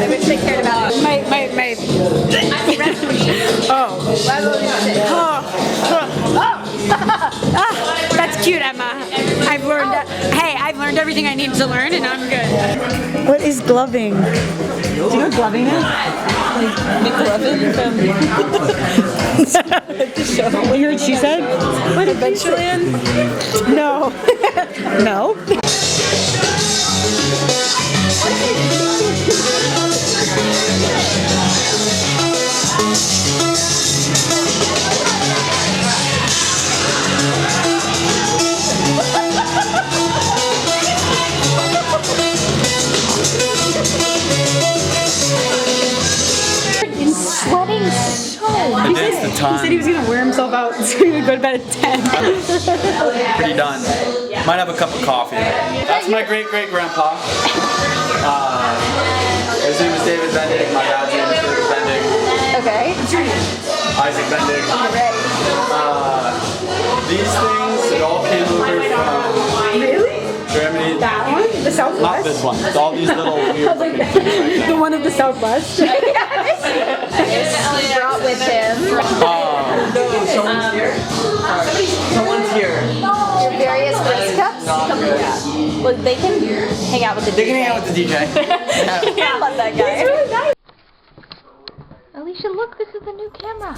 wish they cared about my that's cute, Emma. I've learned everything I need to learn, and I'm good. What is gloving? Do you know what gloving is? Like McLovin from You heard she said? What Adventureland? No. No. He said he was going to wear himself out so he would go to bed at 10. Pretty done. Might have a cup of coffee. That's my great-great-grandpa. His name is David Bendig. My dad's name is David Bendig. Okay. Isaac Bendig. These things, it all came over from Germany. That one? The Southwest? Not this one. It's all these little weird things. The one of the Southwest? He brought with him. Someone's here. Someone's here. Your various race cups? Well, they can hang out with the DJ. They can hang out with the DJ. I love that guy. He's really nice. Alicia, look, this is the new camera.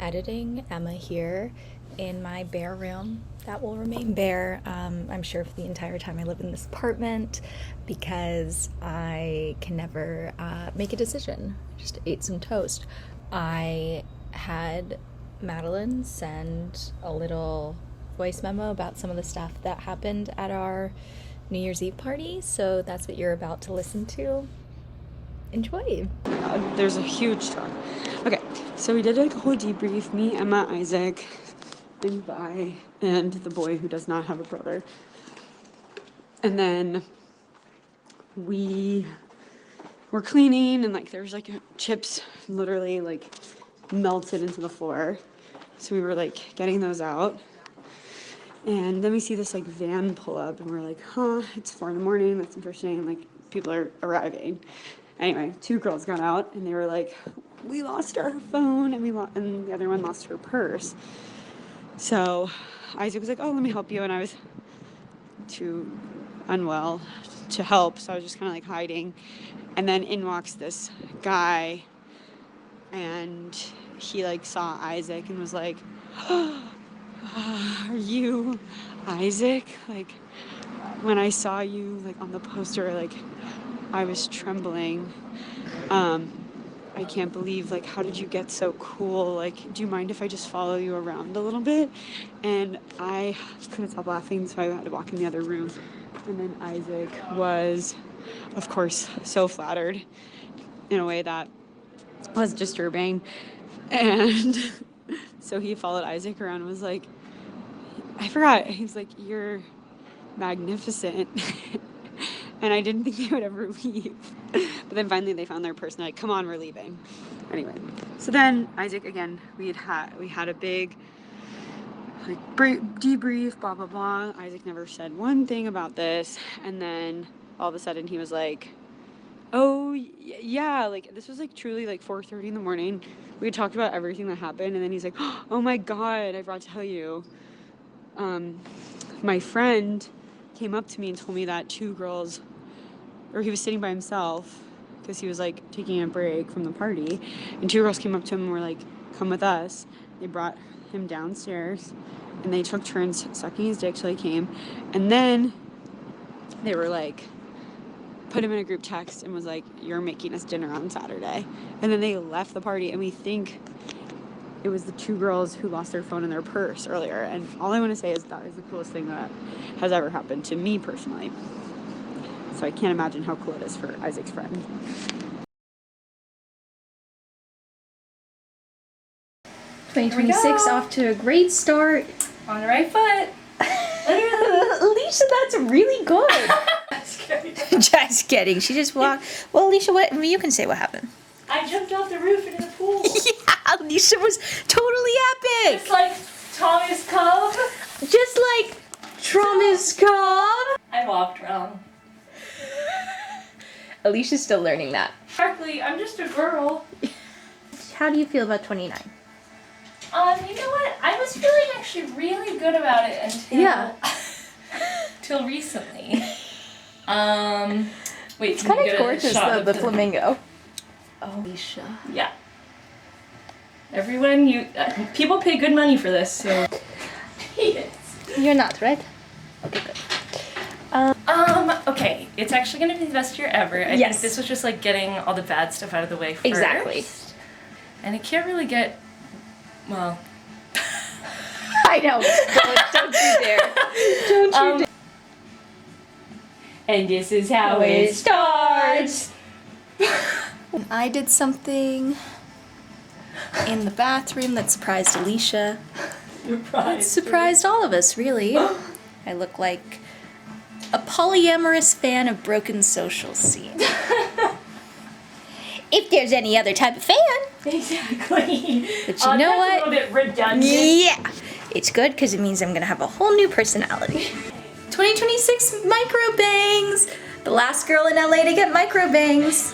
Editing Emma here in my bare room that will remain bare, I'm sure, for the entire time I live in this apartment, because I can never make a decision. I just ate some toast. I had Madeline send a little voice memo about some of the stuff that happened at our New Year's Eve party, so that's what you're about to listen to. Enjoy. There's a huge talk. Okay, so we did like a whole debrief, me, Emma, Isaac, and Vi, and the boy who does not have a brother. And then we were cleaning, and like there's like chips literally like melted into the floor. So we were like getting those out. And then we see this like van pull up, and we're like, huh, it's 4 a.m, that's interesting, like people are arriving. Anyway, 2 girls got out, and they were like, we lost our phone, and the other one lost her purse. So Isaac was like, oh, let me help you, and I was too unwell to help, so I was just kind of like hiding. And then in walks this guy, and he like saw Isaac and was like, are you Isaac? Like, when I saw you like on the poster, like I was trembling. I can't believe, like, how did you get so cool? Like, do you mind if I just follow you around a little bit? And I couldn't stop laughing, so I had to walk in the other room. And then Isaac was, of course, so flattered in a way that was disturbing. And so he followed Isaac around and was like, I forgot. He was like, you're magnificent. And I didn't think they would ever leave. But then finally they found their person. They're like, come on, we're leaving. Anyway, so then Isaac, again, we had a big like debrief, blah, blah, blah. Isaac never said one thing about this. And then all of a sudden he was like, oh, yeah, like this was like truly like 4:30 in the morning. We had talked about everything that happened. And then he's like, oh my God, I forgot to tell you. My friend came up to me and told me that two girls, or he was sitting by himself because he was like taking a break from the party, and two girls came up to him and were like, come with us. They brought him downstairs and they took turns sucking his dick till he came, and then they were like, put him in a group text and was like, you're making us dinner on Saturday. And then they left the party, and we think it was the two girls who lost their phone in their purse earlier. And all I want to say is that is the coolest thing that has ever happened to me personally. So I can't imagine how cool it is for Isaac's friend. Off to a great start. On the right foot. Alicia, that's really good. Just kidding. She just walked. Well, Alicia, you can say what happened. I jumped off the roof into the pool. Yeah, Alicia was totally epic. Just like Thomas Cobb. Just like Thomas Cobb. I walked wrong. Alicia's still learning that. Sparkly, I'm just a girl. How do you feel about 29? You know what? I was feeling actually really good about it until till recently. Wait, It's kind of gorgeous though, the flamingo. Oh, Alicia. Yeah. Everyone, people pay good money for this, so. Yes. You're not, right? Okay, good. Okay, it's actually gonna be the best year ever. I think this was just like getting all the bad stuff out of the way first. Exactly. And it can't really get, well. I know. Don't you dare. Don't you dare. And this is how it starts. I did something in the bathroom that surprised Alicia. It surprised all of us, really. I look like a polyamorous fan of broken social scene. If there's any other type of fan. Exactly. But you know what? That's a little bit redundant. Yeah. It's good because it means I'm going to have a whole new personality. 2026 micro bangs! The last girl in LA to get micro bangs.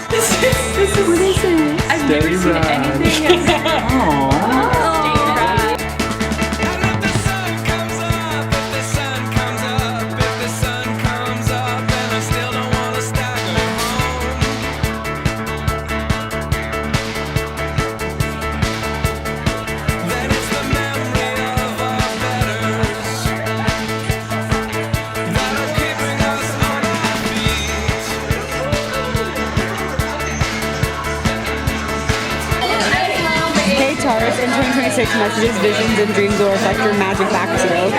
What is it? I've never seen anything as In 2026, messages, visions, and dreams will reflect your magic back to you.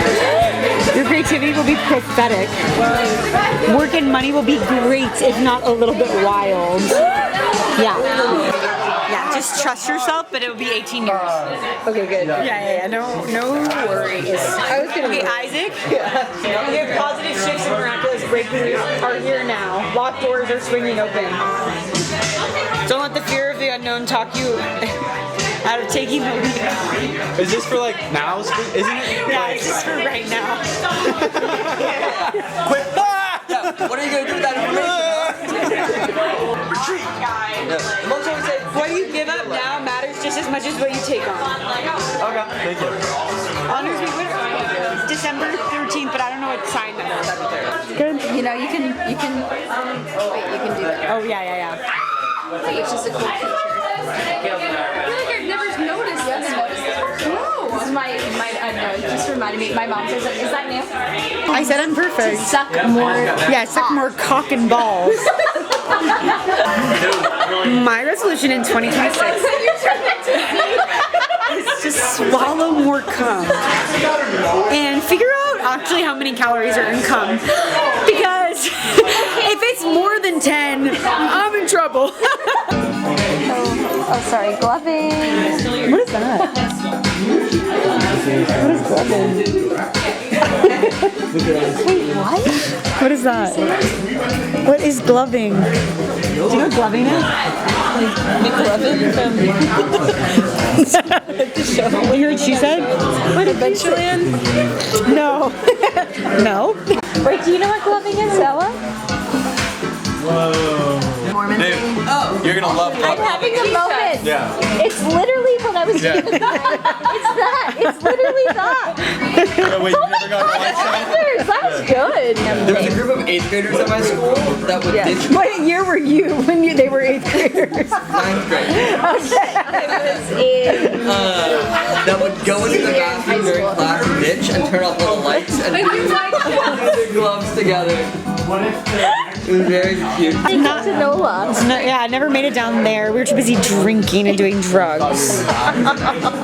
Your creativity will be prophetic. Work and money will be great, if not a little bit wild. Yeah, just trust yourself, but it will be 18 years. Okay, good. Yeah, no worries. Okay, Isaac. Your positive shifts and miraculous breakthroughs are here now. Locked doors are swinging open. Don't let the fear of the unknown talk you out of taking the leap. Is this for like now? Isn't it? Yeah, it's just for right now. Quick! Yeah, what are you going to do with that information? Retreat! Yeah. Most always say, What you give up now matters just as much as what you take on. Okay, thank you. Honors week, December 13th, but I don't know what sign that is. Good. You know, you can wait, you can do that. Oh, yeah. Wait, it's just a cool feature. I feel like you're I've never noticed this. No. This is my I don't know, it just reminded me. My mom says, is that new? I said I'm perfect. Suck more. Yeah, suck more cock and balls. My resolution in 2026 is to swallow more cum and figure out actually how many calories are in cum. Because if it's more than 10, I'm in trouble. Oh, sorry, gloving. What is that? What is gloving? Wait, what? What is that? What is gloving? Do you know what gloving is? You heard what she said? What Adventureland? No. No. Wait, do you know what gloving is, Ella? Mormon Dude, thing. you're gonna love I'm gloving. having a moment. Yeah. It's literally what I was doing. It's that. It's literally that. Oh, wait, you never got a light show? That was good. There was a group of 8th graders at my school that would ditch What year were you when they were 8th graders? 9th grade. In That would go into the bathroom during class and ditch and turn off all the lights and do their gloves together. It was very cute. Not Nola. No, yeah, I never made it down there. We were too busy drinking and doing drugs.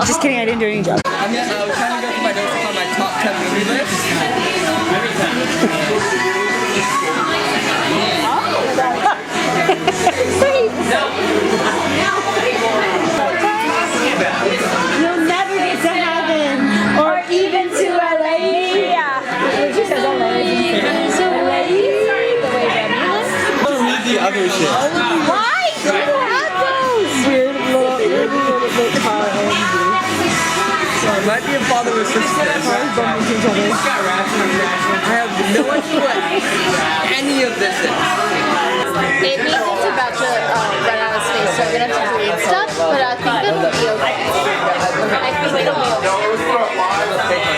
Just kidding, I didn't do any drugs. I was trying to go through my notes on my top 10 movie list. You'll never get to heaven or even to LA. Yeah. She says LA. So LA. Don't read the other shit. Why? You had those. Weird little car It might be a father or sister. I have no idea what any of this is. It means it's about to run out of space, so I'm gonna have to delete stuff, but I think it'll be okay. I think it'll be okay.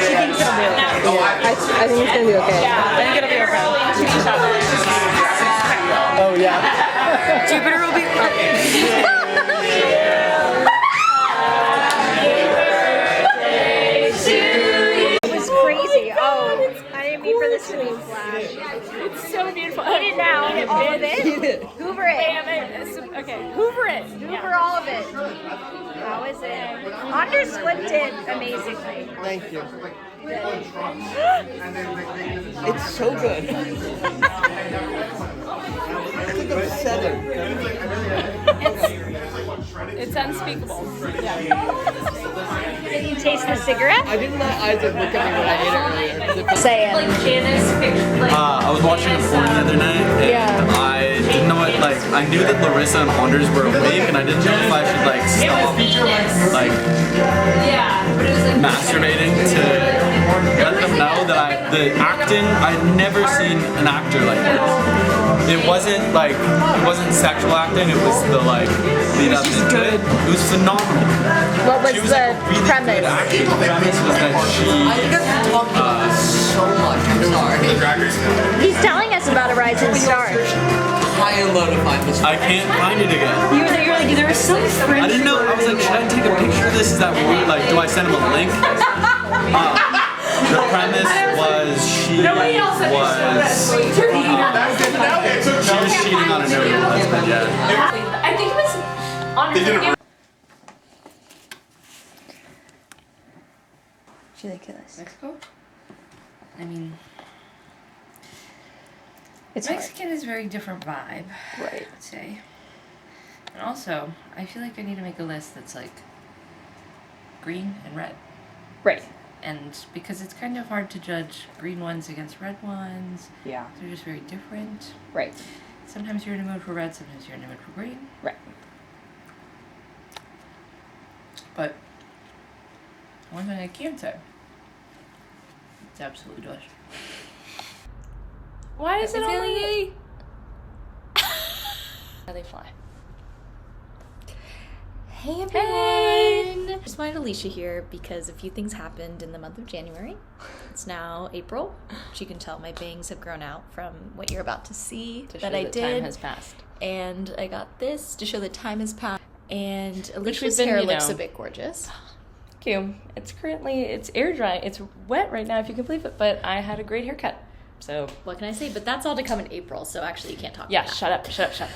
She thinks it'll be okay. I think it's gonna be okay. I think it'll be okay. Oh, yeah. Jupiter will be. It was crazy. Oh, I didn't mean for this to be flash. It's so beautiful. Eat it now. All of it? Hoover it. Okay, hoover it. Hoover all of it. How is it? Anders flipped it amazingly. Thank you. It's so good. It's like upsetting. It's unspeakable. Did you taste the cigarette? I didn't let Isaac look at me when I ate it earlier. Say it. Janice picture. I was watching a porn the other night, and I didn't know it. Like, I knew that Larissa and Anders were awake, and I didn't know if I should like stop, like, masturbating to let them know that the acting. I'd never seen an actor like this. It wasn't sexual acting. It was the like lead up into it. It was phenomenal. What was She was the like a really premise? good actor. The premise was that she. I think I've talked about this so much. I'm sorry. He's telling us about a rising star. High and low to find this. I can't find it again. You were like, there was some friend. I didn't know. I was like, should I take a picture of this? Is that weird? Like, do I send him a link? The premise was she was cheating on a new husband. Yeah. I think it was on Ridiculous. Mexico. I mean, It's hard. Mexican is a very different vibe. Right. I'd say. And also, I feel like I need to make a list that's like green and red. Right. And because it's kind of hard to judge green ones against red ones. Yeah. They're just very different. Right. Sometimes you're in a mood for red, sometimes you're in a mood for green. Right. But one thing I can say, it's absolutely delicious. Why is it only? How they fly. Hey everyone! Just wanted Alicia here because a few things happened in the month of January. It's now April. As you can tell, my bangs have grown out from what you're about to see To that show I that did. time has passed. And I got this to show that time has passed. And we've Alicia's been, hair you looks know- a bit gorgeous. Thank you. It's air dry. It's wet right now, if you can believe it, but I had a great haircut. So, What can I say? But that's all to come in April, so actually you can't talk yeah, about that. shut up.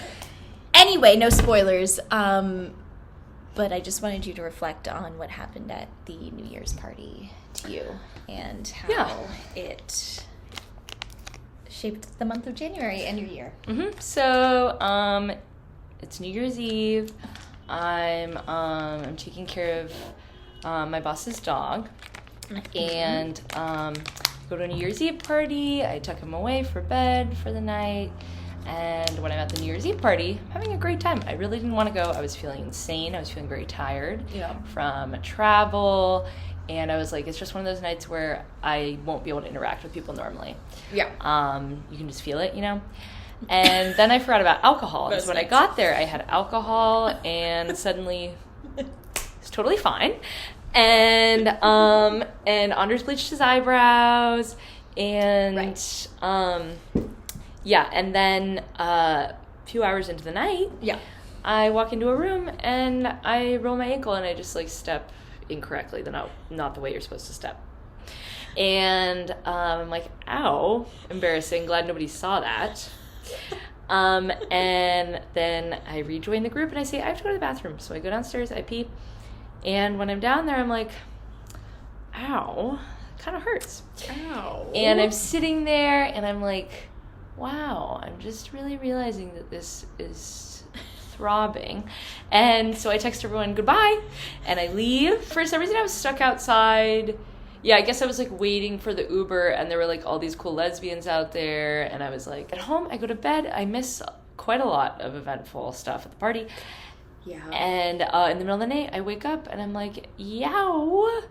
Anyway, no spoilers. But I just wanted you to reflect on what happened at the New Year's party to you and how it shaped the month of January and your year. So, it's New Year's Eve. I'm taking care of my boss's dog, and go to a New Year's Eve party. I took him away for bed for the night, and when I'm at the New Year's Eve party, I'm having a great time. I really didn't want to go. I was feeling insane. I was feeling very tired from travel, and I was like, it's just one of those nights where I won't be able to interact with people normally. Yeah. You can just feel it, you know? And then I forgot about alcohol. And so when I got there, I had alcohol, and suddenly it's totally fine. And Anders bleached his eyebrows, and and then a few hours into the night, I walk into a room and I roll my ankle and I just like step incorrectly, not the way you're supposed to step. And I'm like, ow, embarrassing, glad nobody saw that. And then I rejoin the group and I say, I have to go to the bathroom. So I go downstairs, I pee. And when I'm down there, I'm like, ow, it kind of hurts. Ow. And I'm sitting there and I'm like, wow, I'm just really realizing that this is throbbing. And so I text everyone goodbye and I leave. For some reason I was stuck outside. Yeah, I guess I was like waiting for the Uber and there were like all these cool lesbians out there. And I was like, at home, I go to bed. I miss quite a lot of eventful stuff at the party. Yeah. And in the middle of the night, I wake up and I'm like, youch.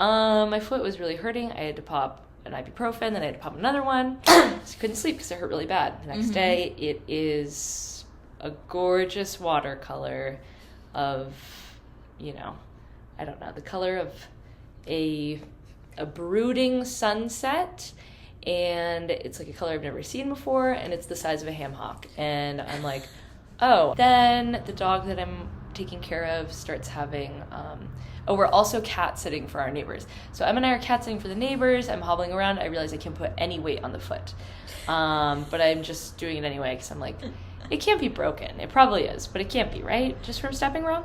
My foot was really hurting. I had to pop an ibuprofen, then I had to pop another one. So I couldn't sleep because it hurt really bad. The next day, it is a gorgeous watercolor of, I don't know, the color of a brooding sunset. And it's like a color I've never seen before, and it's the size of a ham hock. And I'm like, oh. Then the dog that I'm taking care of starts having, we're also cat sitting for our neighbors. So Em and I are cat sitting for the neighbors. I'm hobbling around. I realize I can't put any weight on the foot. But I'm just doing it anyway because I'm like, it can't be broken. It probably is, but it can't be, right? Just from stepping wrong.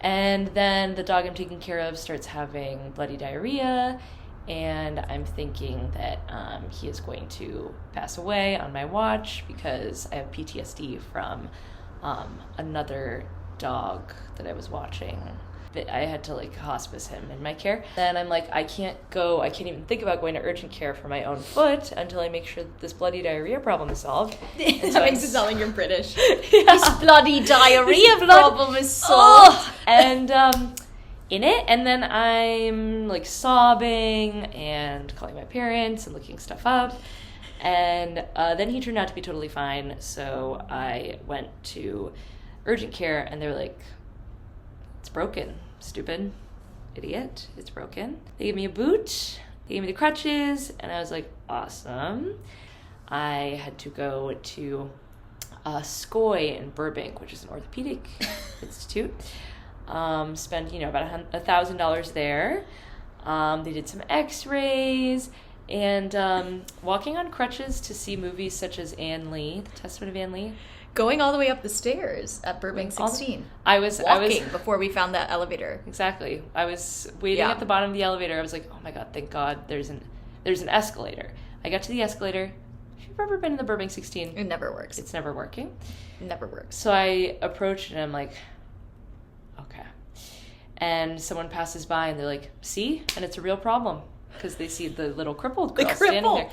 And then the dog I'm taking care of starts having bloody diarrhea. And I'm thinking that he is going to pass away on my watch because I have PTSD from another dog that I was watching. I had to like hospice him in my care. Then I'm like, I can't even think about going to urgent care for my own foot until I make sure that this bloody diarrhea problem is solved. And That makes it sound like you're British. Yeah. This bloody diarrhea problem is solved. And in it, and then I'm like sobbing and calling my parents and looking stuff up. And then he turned out to be totally fine. So I went to urgent care and they were like, it's broken, stupid idiot, it's broken. They gave me a boot, they gave me the crutches, and I was like, awesome. I had to go to SCOI in Burbank, which is an orthopedic institute. Spent, about $1,000 there. They did some x-rays, and walking on crutches to see movies such as Anne Lee, The Testament of Anne Lee. Going all the way up the stairs at Burbank 16. I was walking before we found that elevator. Exactly. I was waiting at the bottom of the elevator. I was like, oh my God, thank God there's an escalator. I got to the escalator. If you've ever been in the Burbank 16, it never works. It's never working. Never works. So I approached and I'm like, okay. And someone passes by and they're like, see? And it's a real problem. Because they see the little crippled girl standing there.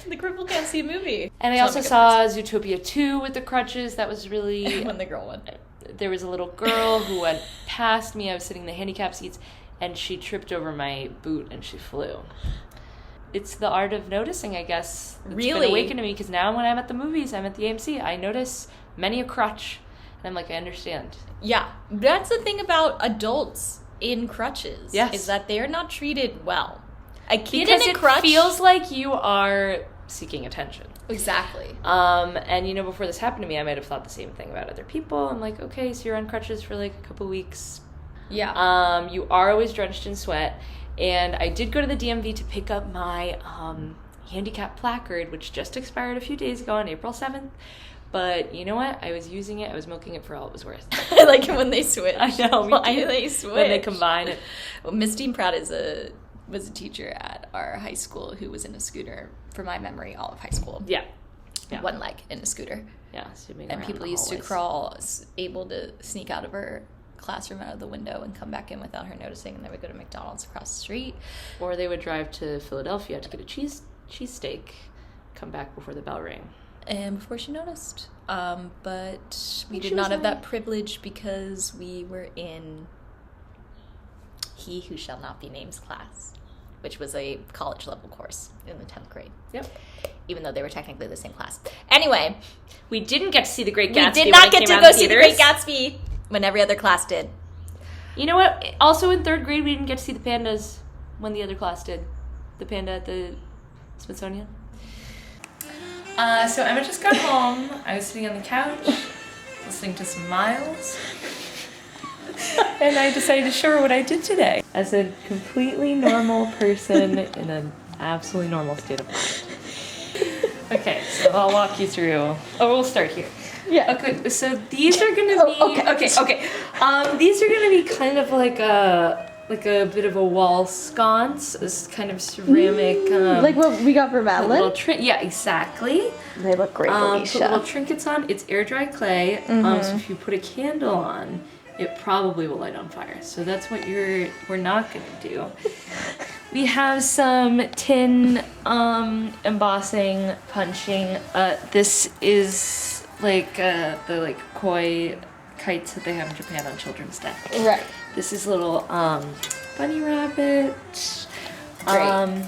The cripple can't see a movie. And I also saw Zootopia 2 with the crutches. That was really... when the girl went. There was a little girl who went past me. I was sitting in the handicap seats, and she tripped over my boot, and she flew. It's the art of noticing, I guess. It's been awakened to me, because now when I'm at the movies, I'm at the AMC, I notice many a crutch. And I'm like, I understand. Yeah. That's the thing about adults in crutches. Yes. Is that they're not treated well. A kid because in a crutch... it feels like you are seeking attention. Exactly. And, you know, before this happened to me, I might have thought the same thing about other people. I'm like, okay, so you're on crutches for like a couple weeks. Yeah. You are always drenched in sweat. And I did go to the DMV to pick up my handicap placard, which just expired a few days ago on April 7th. But you know what? I was using it. I was milking it for all it was worth. I like it when they switch. I know. Why do they switch? When they combine it. Well, Miss Dean Pratt was a teacher at our high school who was in a scooter, for my memory, all of high school. Yeah. One leg in a scooter. Yeah. Zooming And around people the used to hallways. crawl, able to sneak out of her classroom out of the window and come back in without her noticing, and they would go to McDonald's across the street. Or they would drive to Philadelphia to get a cheesesteak, come back before the bell rang. And before she noticed. But we And did she not was have that like- privilege because we were in He Who Shall Not Be Named's class, which was a college level course in the 10th grade. Yep. Even though they were technically the same class. Anyway, We didn't get to see The Great Gatsby. we did when not it get came to out go in see The theaters. Great Gatsby when every other class did. You know what? Also in 3rd grade, we didn't get to see the pandas when the other class did. The panda at the Smithsonian. So Emma just got home. I was sitting on the couch, listening to some Miles. And I decided to show her what I did today. As a completely normal person in an absolutely normal state of mind. Okay, so I'll walk you through. Oh, we'll start here. Yeah. Okay, so these are gonna be okay. These are gonna be kind of like a bit of a wall sconce, this kind of ceramic. Like what we got for little Madeline? yeah, exactly. They look great, Put little trinkets on. It's air dry clay. So if you put a candle on, it probably will light on fire. So that's what we're not gonna do. We have some tin embossing, punching. This is like the like koi kites that they have in Japan on Children's Day. Right. This is a little bunny rabbit. Great.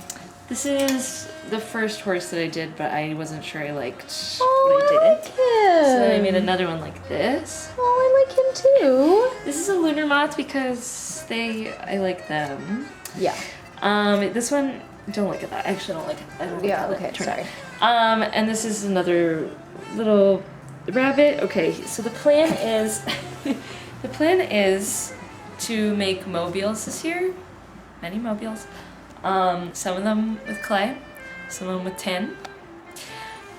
This is the first horse that I did, but I wasn't sure I liked Oh, when I did I it. like him. So then I made another one like this. Oh, I like him too. This is a lunar moth because I like them. Yeah. This one, don't look at that. I actually don't like it. I don't like Yeah, how that okay, turned sorry. out. And this is another little rabbit. Okay, so the plan is to make mobiles this year. Many mobiles. Some of them with clay, some of them with tin.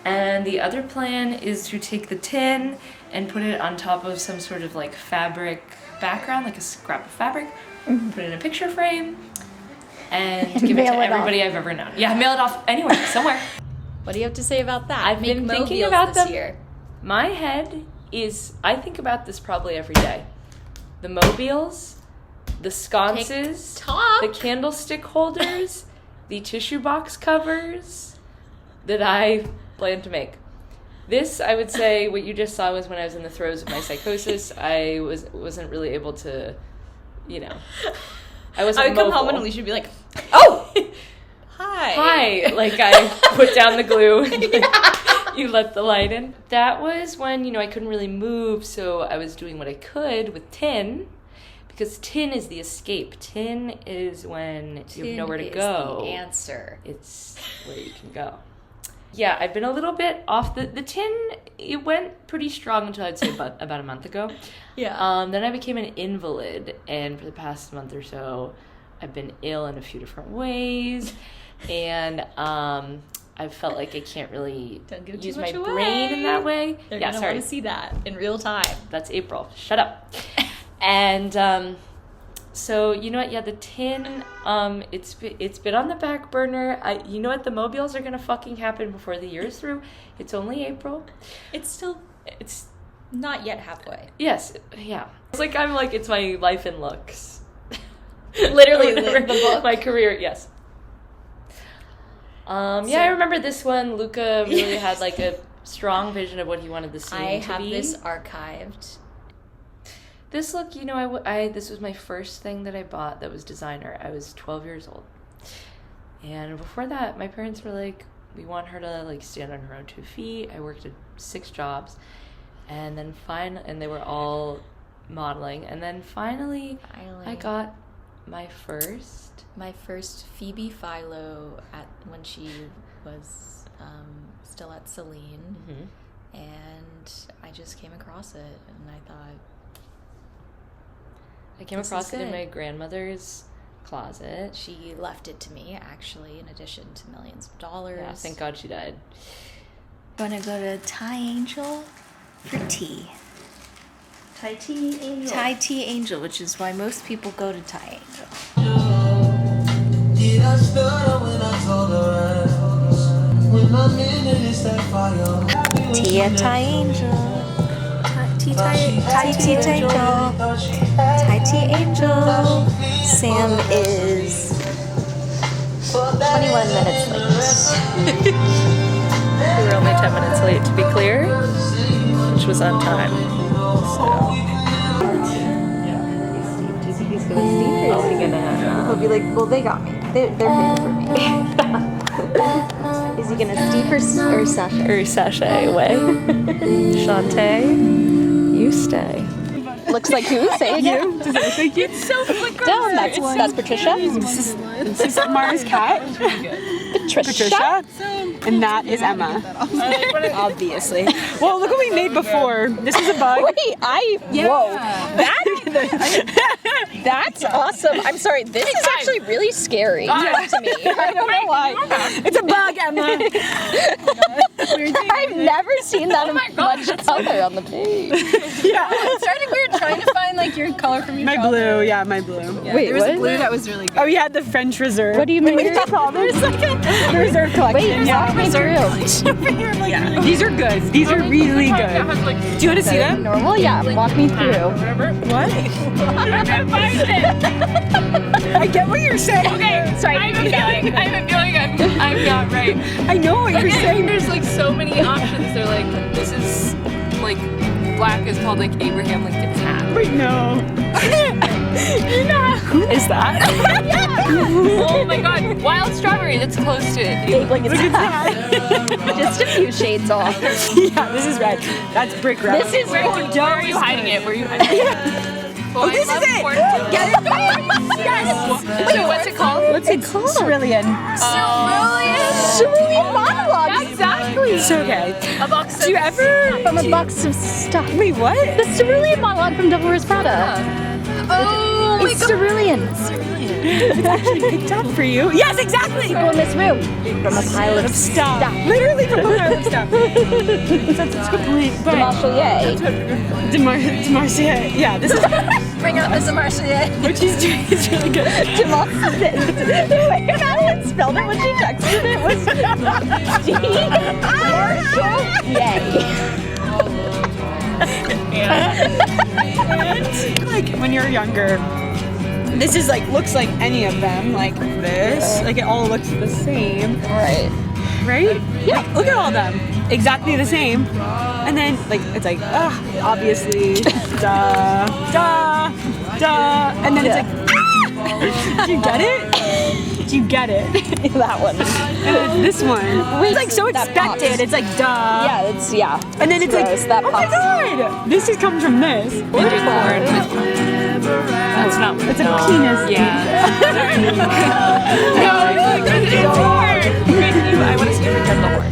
And the other plan is to take the tin and put it on top of some sort of like fabric background, like a scrap of fabric, put it in a picture frame, and give it to Mail it everybody I've ever known. Yeah, mail it off anywhere, somewhere. What do you have to say about that? I've been Make thinking mobiles about this them. year. My head is, I think about this probably every day. The mobiles, the sconces, TikTok. the candlestick holders, the tissue box covers that I plan to make. This, I would say, what you just saw was when I was in the throes of my psychosis. I wasn't really able to, I wasn't I would come home mobile. and Alicia would be like, "Oh, hi, Hi, like I put down the glue and you let the light in. That was when, I couldn't really move, so I was doing what I could with tin, because tin is the escape. Tin is when you have nowhere to go. The answer. It's where you can go. Yeah, I've been a little bit off the tin. It went pretty strong until I'd say about a month ago. Yeah. Then I became an invalid, and for the past month or so, I've been ill in a few different ways, and I felt like I can't really Don't give too use much my away. brain in that way. They're Yeah, gonna sorry. want to see that in real time. That's April. Shut up. And so you know what? Yeah, the tin. It's been on the back burner. You know what? The mobiles are gonna fucking happen before the year's through. It's only April. It's not yet halfway. Yes. Yeah. It's my life in looks. Literally, Or whatever. the book. My career. Yes. Yeah, I remember this one. Luca really had like a strong vision of what he wanted the scene I to have be. this archived. This look, this was my first thing that I bought that was designer. I was 12 years old. And before that, my parents were like, we want her to like stand on her own 2 feet. I worked at 6 jobs. And then and they were all modeling. And then finally, I got my first. Phoebe Philo when she was still at Celine, and I just came across it, and I thought, I came across it in my grandmother's closet. she left it to me, actually, in addition to millions of dollars. Yeah, thank God she died. Gonna go to Thai Angel for tea. Thai tea angel. Thai Tea Angel, which is why most people go to Thai Angel. Tea at Thai Angel. Thai Tea Angel. Thai Tea Angel. Sam is 21 minutes late. We were only 10 minutes late, to be clear, which was on time. So. Do you think he's gonna steam, or is he gonna? He'll be like, well, they got me. They're paying for me. Is he gonna steep or sachet? Or sachet away. Shantae, you stay. Looks like who? Say it again. Does it look like you? It's so flickering. Down. That's Patricia. This is Mara's cat, Patricia. and that is Emma. Obviously. Well, look what we made before. This is a bug. Wait, whoa. That's awesome. I'm sorry. This is actually really scary to me. I don't know why. It's a bug, Emma. I've never seen that much color on the page. Yeah. It's starting weird trying to find like your color from your My blue, yeah, my blue. Wait, There was what? a blue that was really good. Oh, yeah, the French Reserve. What do you mean? There's like a reserve collection. Walk me through. These are good. These are really good. Do you want to see them? Normal? Yeah, walk me through. What? I get what you're saying. Okay, sorry. I have a feeling I'm not right. I know what you're saying. There's like so many options. They're like, this is like, black is called like Abraham Lincoln's hat. Wait, no. You're not. Who is that? Oh my god, wild strawberry, that's close to it. Like it's just a few shades off. Yeah, this is red. That's brick red. This is Where are you hiding it? Where are you hiding it? Oh, this is it. Get it? Yes. Wait, what's it called? What's it called? Cerulean. Cerulean monologue. Exactly. So okay. A box of Do you ever? From a box of stuff. Wait, what? The Cerulean monologue from Devil Wears Prada. Oh my It's god. cerulean. It's actually picked up for you. Yes, exactly. People in this room. From a pile of Stuff. Literally from a pile of stuff. That's complete. But Demarcier. Yeah, this is Bring out the Demarcier. what she's doing is really good. The way Madeline spelled it when she texted it was And like when you're younger, this is like looks like any of them, like this. Like it all looks the same. Right. Right? Yeah. Look at all of them. Exactly the same. And then like it's like obviously duh. And then it's like do you get it? Do you get it? That one. And this one. It's like so That expected. pops. It's like duh. Yeah, it's And then it's gross. like That oh my pops. god. This is comes from this. That's not It's a penis. Yeah. No, it's hard. I want to see you pretend the horn.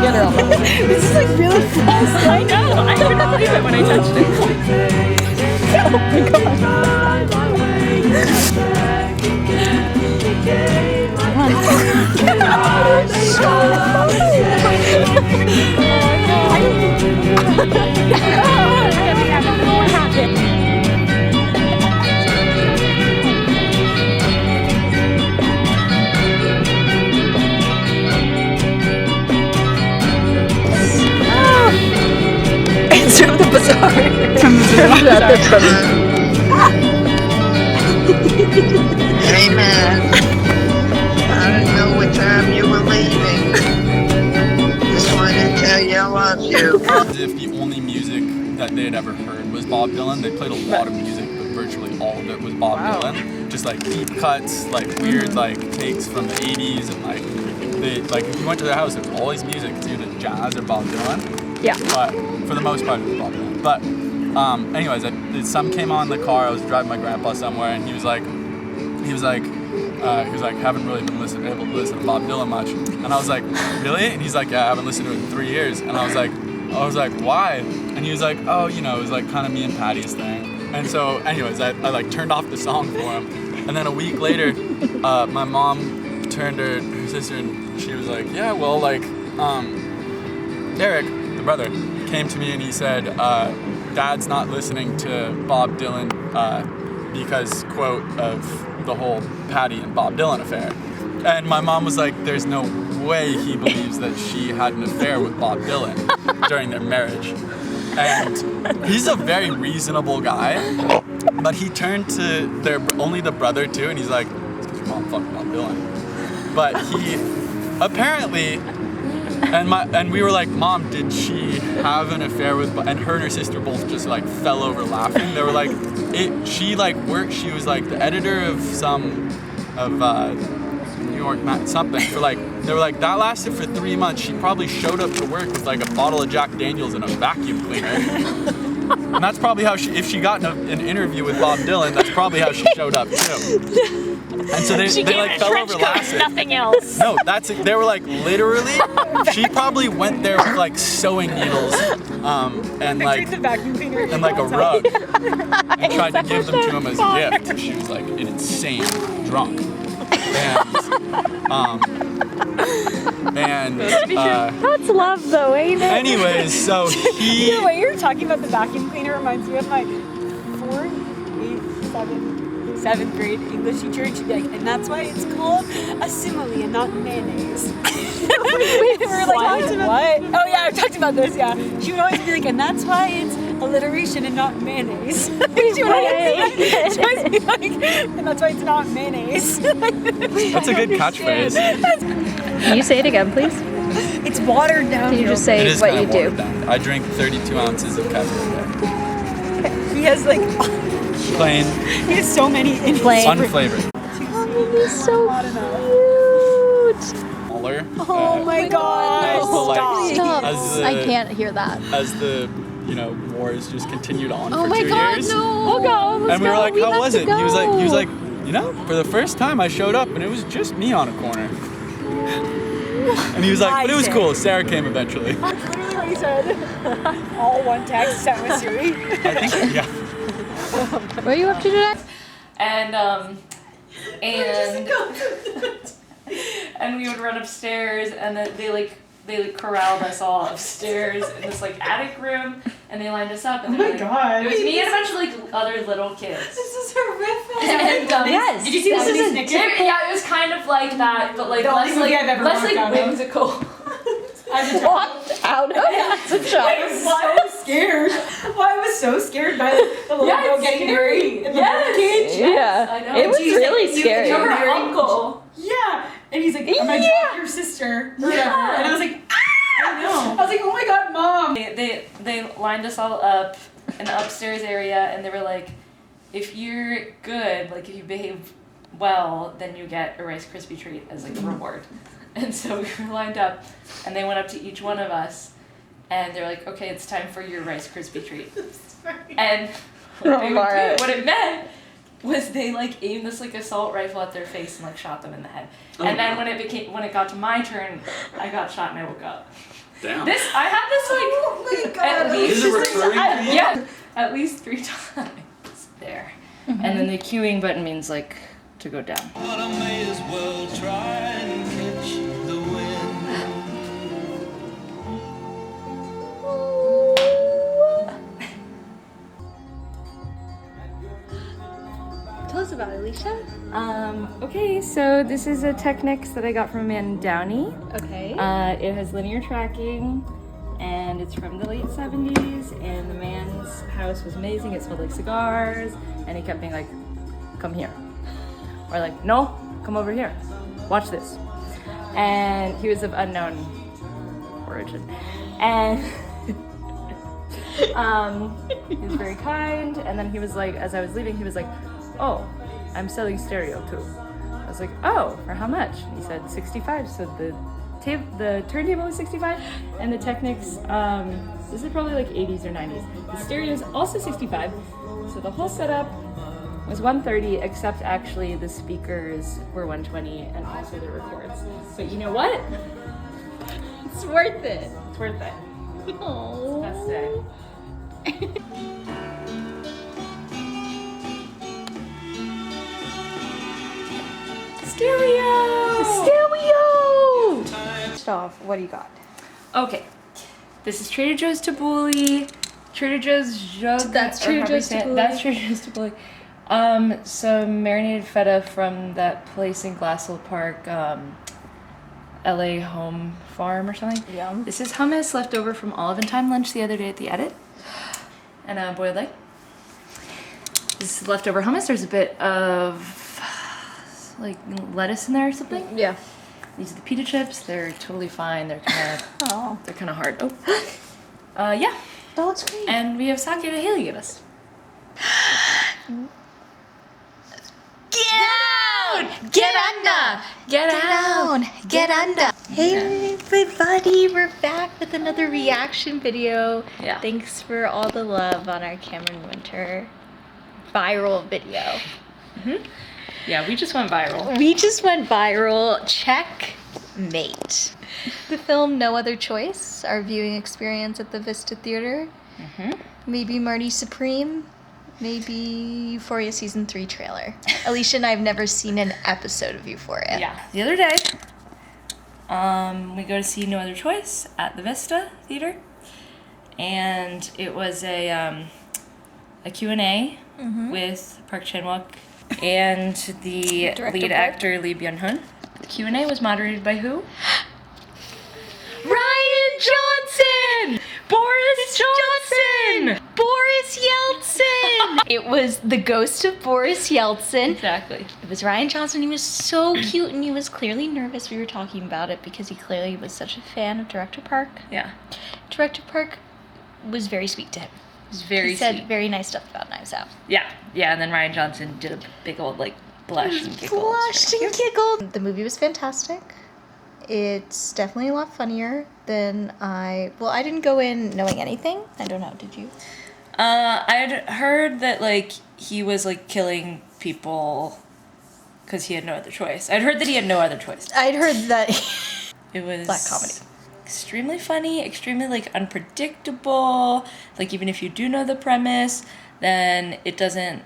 Yeah, they're all This is like really fast. I know. I couldn't believe it when I touched it. Oh my god. It's from the bazaar. Hey man, I didn't know what time you were leaving. Just wanted to tell you I love you. As if the only music that they had ever heard was Bob Dylan. They played a lot of music, but virtually all of it was Bob Dylan. Just like deep cuts, like weird like takes from the 80s, and like they like if you went to their house, there was always music. It's either jazz or Bob Dylan. Yeah. But for the most part, it was Bob Dylan. But anyways, some came on in the car. I was driving my grandpa somewhere, and he was like, he was like, haven't really been able to listen to Bob Dylan much. And I was like, really? And he's like, yeah, I haven't listened to it in 3 years. And I was like, why? And he was like, oh, you know, it was like kind of me and Patty's thing. And so, anyways, I like turned off the song for him. And then a week later, my mom turned her sister and she was like, yeah, well, like, Derek, the brother, came to me and he said, Dad's not listening to Bob Dylan because, quote, of the whole Patty and Bob Dylan affair. And my mom was like, there's no way he believes that she had an affair with Bob Dylan during their marriage. And he's a very reasonable guy, but he turned to only the brother too, and he's like, it's because your mom fucked Bob Dylan. But he apparently, and we were like, Mom, did she have an affair with? And her and her sister both just like fell over laughing. They were like, she like worked. She was like the editor of New York something for like. They were like, that lasted for 3 months. She probably showed up to work with like a bottle of Jack Daniels and a vacuum cleaner. And that's probably how if she got an interview with Bob Dylan, that's probably how she showed up too. And so they like fell over laughing. Nothing else. No, they were like literally. She probably went there with like sewing needles, and like a rug, and tried to give them to him as a gift. She was like an insane drunk, and That's love, though, ain't it? anyways, so he. The way you're talking about the vacuum cleaner reminds me of my 4th, 8th, 7th grade English teacher, and she'd be like, and that's why it's called a simile and not mayonnaise. Wait, We're like, what? Oh yeah, I talked about this, yeah. She would always be like, and that's why it's alliteration and not mayonnaise. She would always be like, and that's why it's not mayonnaise. That's a good catchphrase. Can you say it again, please? It's watered down. Can you just It say is what kind you of do? watered down. I drink 32 ounces of caffeine. He has like, Plain, he has so many Plain. unflavored. He's so cute. Smaller. Oh my god. Stop. As the- I can't hear that. As the wars just continued on Oh for my 2 god, years. no. We'll go. And we were like, how have was to it? He was like, go. for the first time I showed up and it was just me on a corner. And he was like, but it was cool. Sarah came eventually. That's literally what he said. All one text, sent with Siri. I think, yeah. What are you up to today? And and we would run upstairs, and then they corralled us all upstairs in this like attic room, and they lined us up. And God. It was me and a bunch of like other little kids. This is horrific. And, Yes. Did you see This the is Disney Snickers? Yeah, it was kind of like that, but like The only less movie like I've ever less walked like out of. whimsical. Walked out of the shop. I was so scared. Well, I was so scared by the little Yeah, girl it's getting scary. married in the Yes. birdcage. Yeah. I know. It was She's really like, scary. You're Her married. uncle. Yeah. And he's like, I'm gonna drop your sister. Or whatever. And I was like, ah! I know. I was like, oh my god, Mom. They lined us all up in the upstairs area, and they were like, if you're good, like if you behave well, then you get a Rice Krispie treat as like a reward. And so we were lined up, and they went up to each one of us, and they're like, okay, it's time for your Rice Krispie treat. And what it meant was they like aimed this like assault rifle at their face and like shot them in the head. And then when it got to my turn, I got shot and I woke up. Damn. I had this like at least Is it recurring for you? yeah, at least 3 times there. And then the queuing button means like to go down. But I may as well try and catch the wind. Tell us about it, Alicia. Okay, so this is a Technics that I got from a man in Downey. Okay. It has linear tracking, and it's from the late 70s, and the man's house was amazing. It smelled like cigars, and he kept being like, come here. Or like, no, come over here. Watch this. And he was of unknown origin. And he was very kind, and then he was like, as I was leaving, he was like, oh, I'm selling stereo too. I was like, oh, for how much? And he said 65. So the turntable was 65, and the Technics, this is probably like 80s or 90s. The stereo is also 65. So the whole setup was 130, except actually the speakers were 120 and also the records. But you know what? It's worth it. It's worth it. Oh. Best day. Stereo! First off, what do you got? Okay, this is Trader Joe's tabbouleh. Trader Joe's jug. That's Trader Joe's tabbouleh. That's Trader Joe's tabbouleh. Some marinated feta from that place in Glassell Park, LA Home Farm or something. Yum. This is hummus left over from Olive and Thyme lunch the other day at the Edit. And a boiled egg. This is leftover hummus. There's a bit of like lettuce in there or something. Yeah. These are the pita chips. They're totally fine. They're kind of hard. Oh. Yeah. That looks great. And we have sake that Haley gave us. Get out! Get under! Get down! Get under! Hey everybody, we're back with another reaction video. Yeah. Thanks for all the love on our Cameron Winter viral video. Yeah, we just went viral. We just went viral. Checkmate. The film No Other Choice, our viewing experience at the Vista Theater. Maybe Marty Supreme. Maybe Euphoria Season 3 trailer. Alicia and I have never seen an episode of Euphoria. Yeah. The other day, we go to see No Other Choice at the Vista Theater. And it was a Q&A with Park Chan-wook and the Director lead Park. actor Lee Byung-hun. The Q&A was moderated by who? Ryan Johnson! Boris Johnson! Boris Yeltsin! It was the ghost of Boris Yeltsin. Exactly. It was Ryan Johnson. He was so cute and he was clearly nervous. We were talking about it because he clearly was such a fan of Director Park. Yeah. Director Park was very sweet to him. It was very He said sweet. very nice stuff about Knives Out. Yeah. Yeah, and then Ryan Johnson did a big old like blush and giggle. Blushed and giggled. The movie was fantastic. It's definitely a lot funnier than I didn't go in knowing anything. I don't know, did you? I'd heard that like he was like killing people because he had no other choice. I'd heard that he had no other choice. I'd heard that It was black comedy. Extremely funny, extremely like unpredictable. Like even if you do know the premise, then it doesn't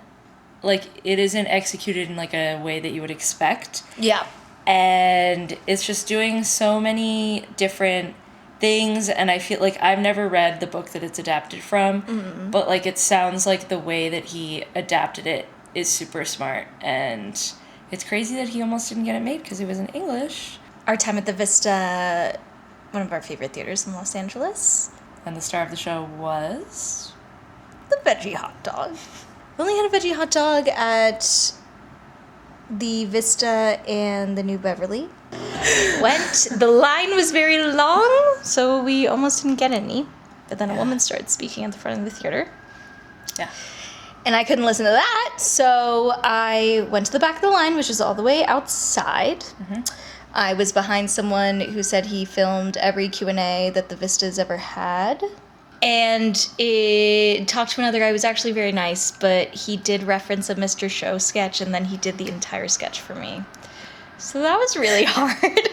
like it isn't executed in like a way that you would expect. Yeah. And it's just doing so many different things, and I feel like I've never read the book that it's adapted from, but like it sounds like the way that he adapted it is super smart, and it's crazy that he almost didn't get it made because it was in English. Our time at the Vista, one of our favorite theaters in Los Angeles. And the star of the show was The veggie hot dog. We only had a veggie hot dog at the Vista and the New Beverly. The line was very long, so we almost didn't get any. But then a woman started speaking at the front of the theater. yeah. And I couldn't listen to that, so I went to the back of the line, which is all the way outside. I was behind someone who said he filmed every Q&A that the Vista's ever had. And it talked to another guy who was actually very nice, but he did reference a Mr. Show sketch, and then he did the entire sketch for me. So that was really hard.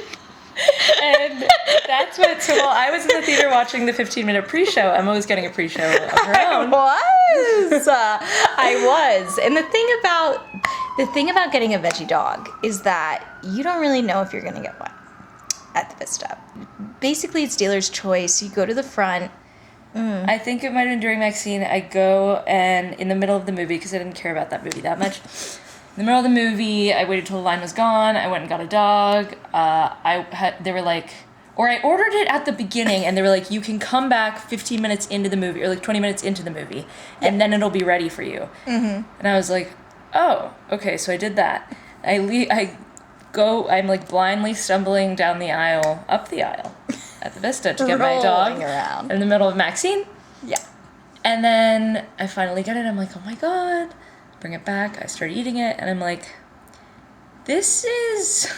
And that's what, so while I was in the theater watching the 15-minute pre-show, Emma was getting a pre-show of her own. I was. And the thing about getting a veggie dog is that you don't really know if you're going to get one at the Vista. Basically, it's dealer's choice. You go to the front. I think it might have been during Maxine. I go and in the middle of the movie, because I didn't care about that movie that much. In the middle of the movie, I waited till the line was gone. I went and got a dog. They were like, or I ordered it at the beginning, and they were like, you can come back 15 minutes into the movie, or like 20 minutes into the movie, and then it'll be ready for you. And I was like, oh, okay, so I did that. I'm like blindly stumbling down the aisle, up the aisle, at the Vista to get my dog. Rolling around. In the middle of Maxine. Yeah. And then I finally get it. I'm like, oh my God. Bring it back. I start eating it. And I'm like, this is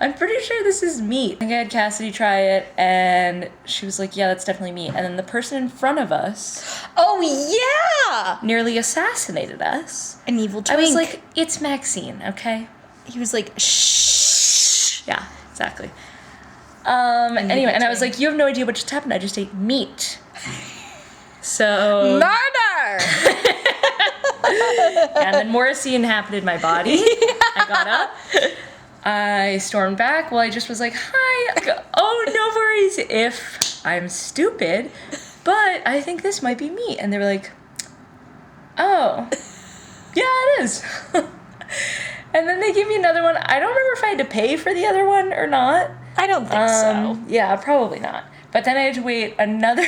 I'm pretty sure this is meat. I think I had Cassidy try it, and she was like, yeah, that's definitely meat. And then the person in front of us Oh yeah, nearly assassinated us. an evil twink. I was like, it's Maxine, okay? he was like, shh. Yeah, exactly. Anyway, and I was like, you have no idea what just happened. I just ate meat. So... Murder. And then Morrissey inhabited my body. I got up. I stormed back. Well, I just was like, hi. I go, oh, no worries if I'm stupid, but I think this might be me. And they were like, oh, yeah, it is. And then they gave me another one. I don't remember if I had to pay for the other one or not. I don't think so. Yeah, probably not. But then I had to wait another...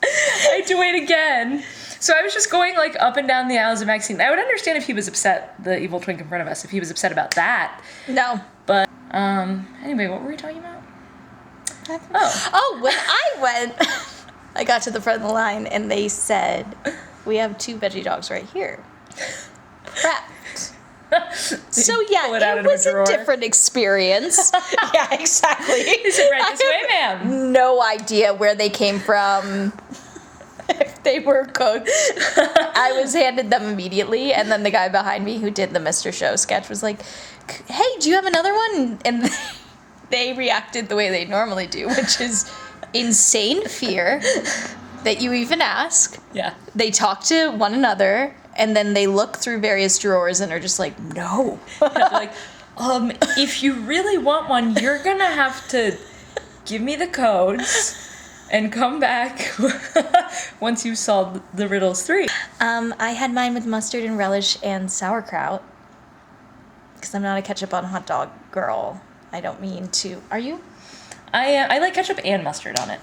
I had to wait again. So I was just going like up and down the aisles of Maxine. I would understand if he was upset, the evil twink in front of us, if he was upset about that. No. But anyway, what were we talking about? Oh, when I went, I got to the front of the line and they said, we have 2 veggie dogs right here. Prepped. So yeah, it was a different experience. Yeah, exactly. He said, right this way, ma'am. No idea where they came from. If they were cooked. I was handed them immediately, and then the guy behind me who did the Mr. Show sketch was like, hey, do you have another one? And they reacted the way they normally do, which is insane fear that you even ask. Yeah. They talk to one another, and then they look through various drawers and are just like, no. They're like, if you really want one, you're gonna have to give me the codes and come back once you've solved the riddles 3. I had mine with mustard and relish and sauerkraut, because I'm not a ketchup on hot dog girl. I don't mean to. Are you? I like ketchup and mustard on it.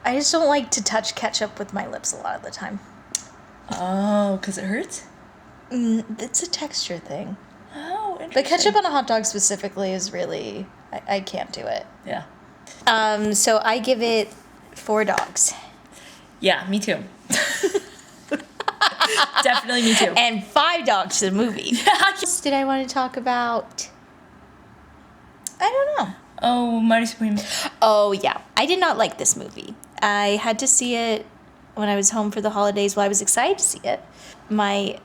I just don't like to touch ketchup with my lips a lot of the time. Oh, because it hurts? It's a texture thing. Oh, interesting. But ketchup on a hot dog specifically is really... I can't do it. Yeah. So I give it 4 dogs. Yeah, me too. Definitely me too. And 5 dogs to the movie. Did I want to talk about? I don't know. Oh, Marty Supreme. Oh, yeah. I did not like this movie. I had to see it when I was home for the holidays. Well, I was excited to see it. My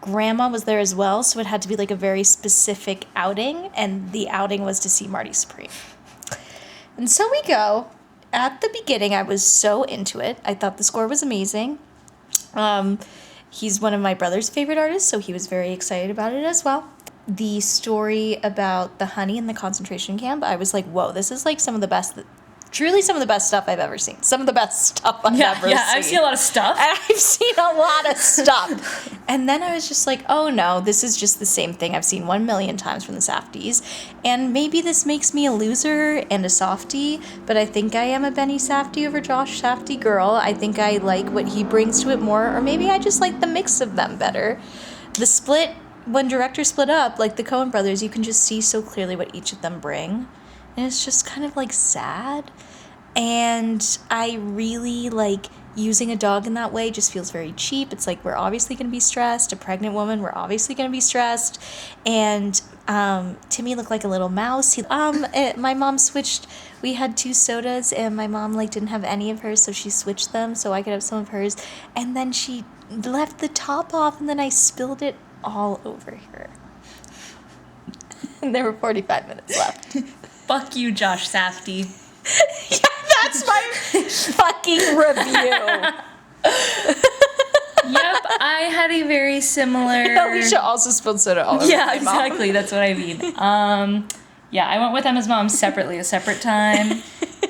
grandma was there as well, so it had to be like a very specific outing, and the outing was to see Marty Supreme. And so we go. At the beginning, I was so into it. I thought the score was amazing. He's one of my brother's favorite artists, so he was very excited about it as well. The story about the honey in the concentration camp, I was like, whoa, this is like some of the best, truly some of the best stuff I've ever seen. Some of the best stuff I've ever seen. Yeah, I've seen a lot of stuff. I've seen a lot of stuff. And then I was just like, oh no, this is just the same thing I've seen 1 million times from the Safdies. And maybe this makes me a loser and a softie, but I think I am a Benny Safdie over Josh Safdie girl. I think I like what he brings to it more, or maybe I just like the mix of them better. The split, when directors split up, like the Coen brothers, you can just see so clearly what each of them bring. And it's just kind of like sad. And I really like using a dog in that way. Just feels very cheap. It's like, we're obviously going to be stressed. A pregnant woman, we're obviously going to be stressed. And Timmy looked like a little mouse. My mom switched. We had 2 sodas, and my mom like didn't have any of hers, so she switched them so I could have some of hers. And then she left the top off, and then I spilled it all over her. And there were 45 minutes left. Fuck you, Josh Safdie. Yeah, that's my fucking review. Yep, I had a very similar... Alicia also spilled soda all over Yeah, my mom. exactly. That's what I mean. Yeah, I went with Emma's mom separately, a separate time,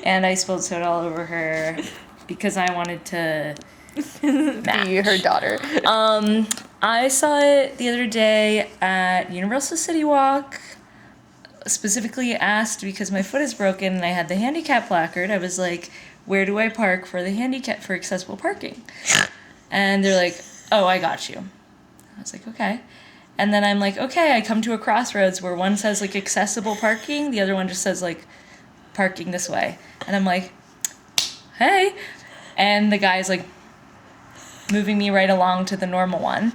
and I spilled soda all over her because I wanted to Be her daughter. I saw it the other day at Universal City Walk. Specifically asked because my foot is broken and I had the handicap placard. I was like, where do I park for the handicap for accessible parking? And they're like, oh, I got you. I was like, okay. And then I'm like, okay, I come to a crossroads where one says like accessible parking, the other one just says like parking this way. And I'm like, hey. And the guy's like moving me right along to the normal one.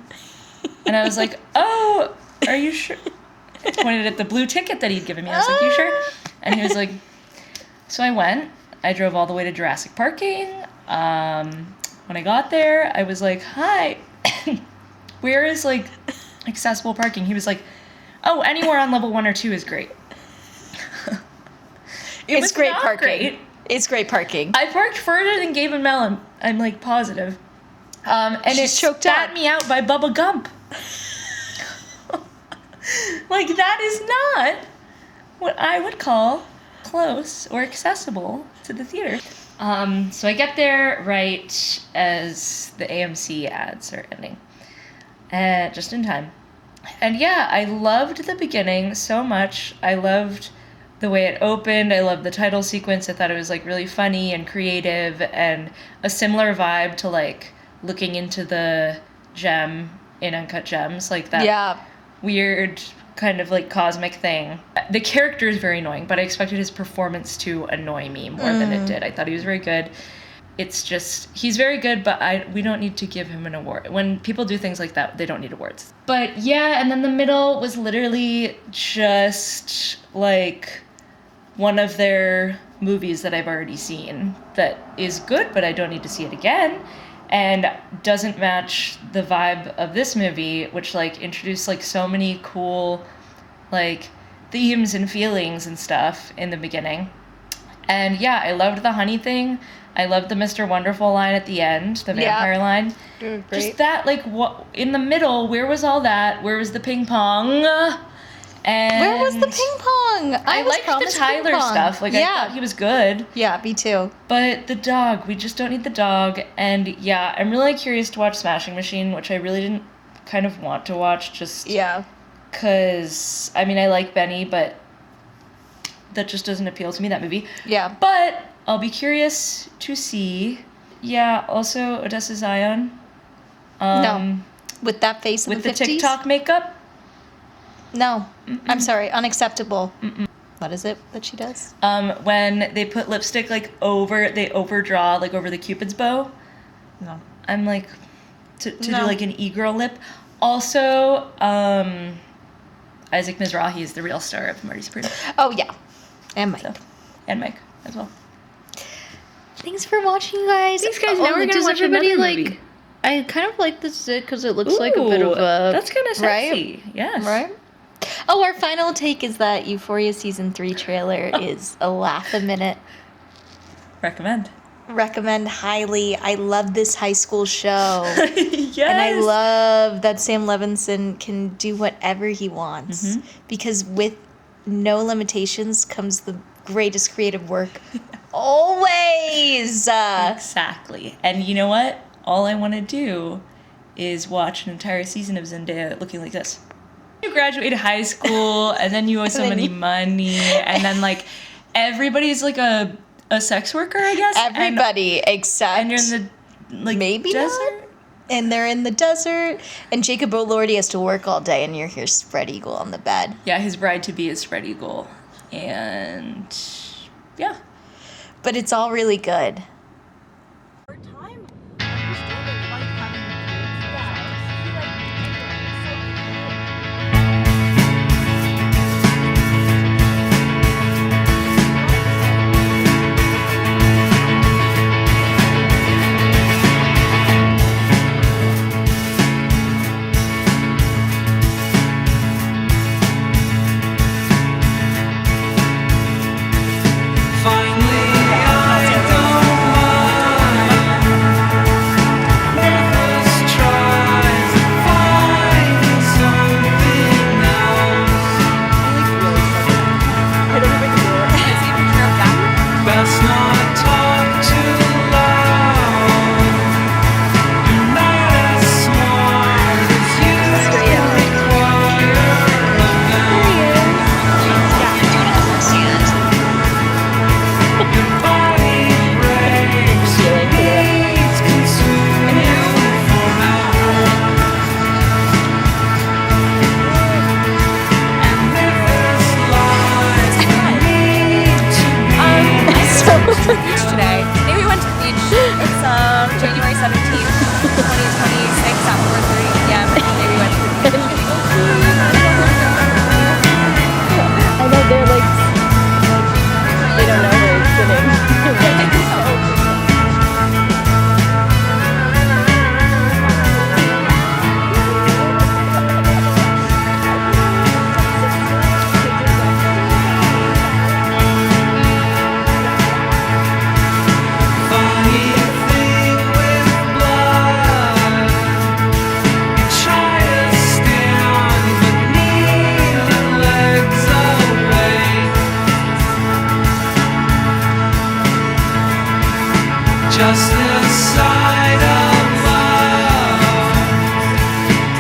And I was like, oh, are you sure? pointed at the blue ticket that he'd given me. I was like, you sure? And he was like, so I went. I drove all the way to Jurassic Parking. When I got there, I was like, hi, where is like accessible parking? He was like, oh, anywhere on level 1 or 2 is great. It's great not parking. Great. It's great parking. I parked further than Gabe and Mel, I'm like positive. And She's it choked spat up. me out by Bubba Gump. Like, that is not what I would call close or accessible to the theater. So I get there right as the AMC ads are ending. Just in time. And yeah, I loved the beginning so much. I loved the way it opened. I loved the title sequence. I thought it was like really funny and creative and a similar vibe to like looking into the gem in Uncut Gems, like that weird kind of like cosmic thing. The character is very annoying, but I expected his performance to annoy me more than it did. I thought he was very good. It's just, he's very good, but we don't need to give him an award. When people do things like that, they don't need awards. But yeah, and then the middle was literally just like one of their movies that I've already seen that is good, but I don't need to see it again. And doesn't match the vibe of this movie, which like introduced like so many cool like themes and feelings and stuff in the beginning. And yeah, I loved the honey thing. I loved the Mr. Wonderful line at the end, the vampire line. Great. Just that, like, what in the middle, where was all that? Where was the ping pong? And Where was the ping pong? I liked the Tyler stuff. Like, I thought he was good. Yeah, me too. But the dog, we just don't need the dog. And yeah, I'm really curious to watch Smashing Machine, which I really didn't kind of want to watch just because, I mean, I like Benny, but that just doesn't appeal to me, that movie. Yeah. But I'll be curious to see. Yeah, also Odessa Zion. No. With that face in with the 50s? the TikTok makeup. No. I'm sorry. Unacceptable. What is it that she does? When they put lipstick like they overdraw like over the Cupid's bow. No. I'm like to do like an e-girl lip. Also, Isaac Mizrahi is the real star of Marty Supreme. Oh yeah. And Mike. And Mike as well. Thanks for watching, you guys. Thanks, guys. Now we're gonna watch another movie. I kind of like this because it looks like a bit of a... That's kind of sexy. Right? Yes. Right? Oh, our final take is that Euphoria Season 3 trailer is a laugh a minute. Recommend highly. I love this high school show. Yes. And I love that Sam Levinson can do whatever he wants. Because with no limitations comes the greatest creative work. Always! Exactly. And you know what? All I want to do is watch an entire season of Zendaya looking like this. You graduate high school, and then you owe somebody money, and then, like, everybody's, like, a sex worker, I guess? Everybody except... And you're in the, like, maybe desert? Not. And they're in the desert, and Jacob Elordi has to work all day, and you're here spread eagle on the bed. Yeah, his bride-to-be is spread eagle. And, yeah. But it's all really good. Finally, I don't just this side of love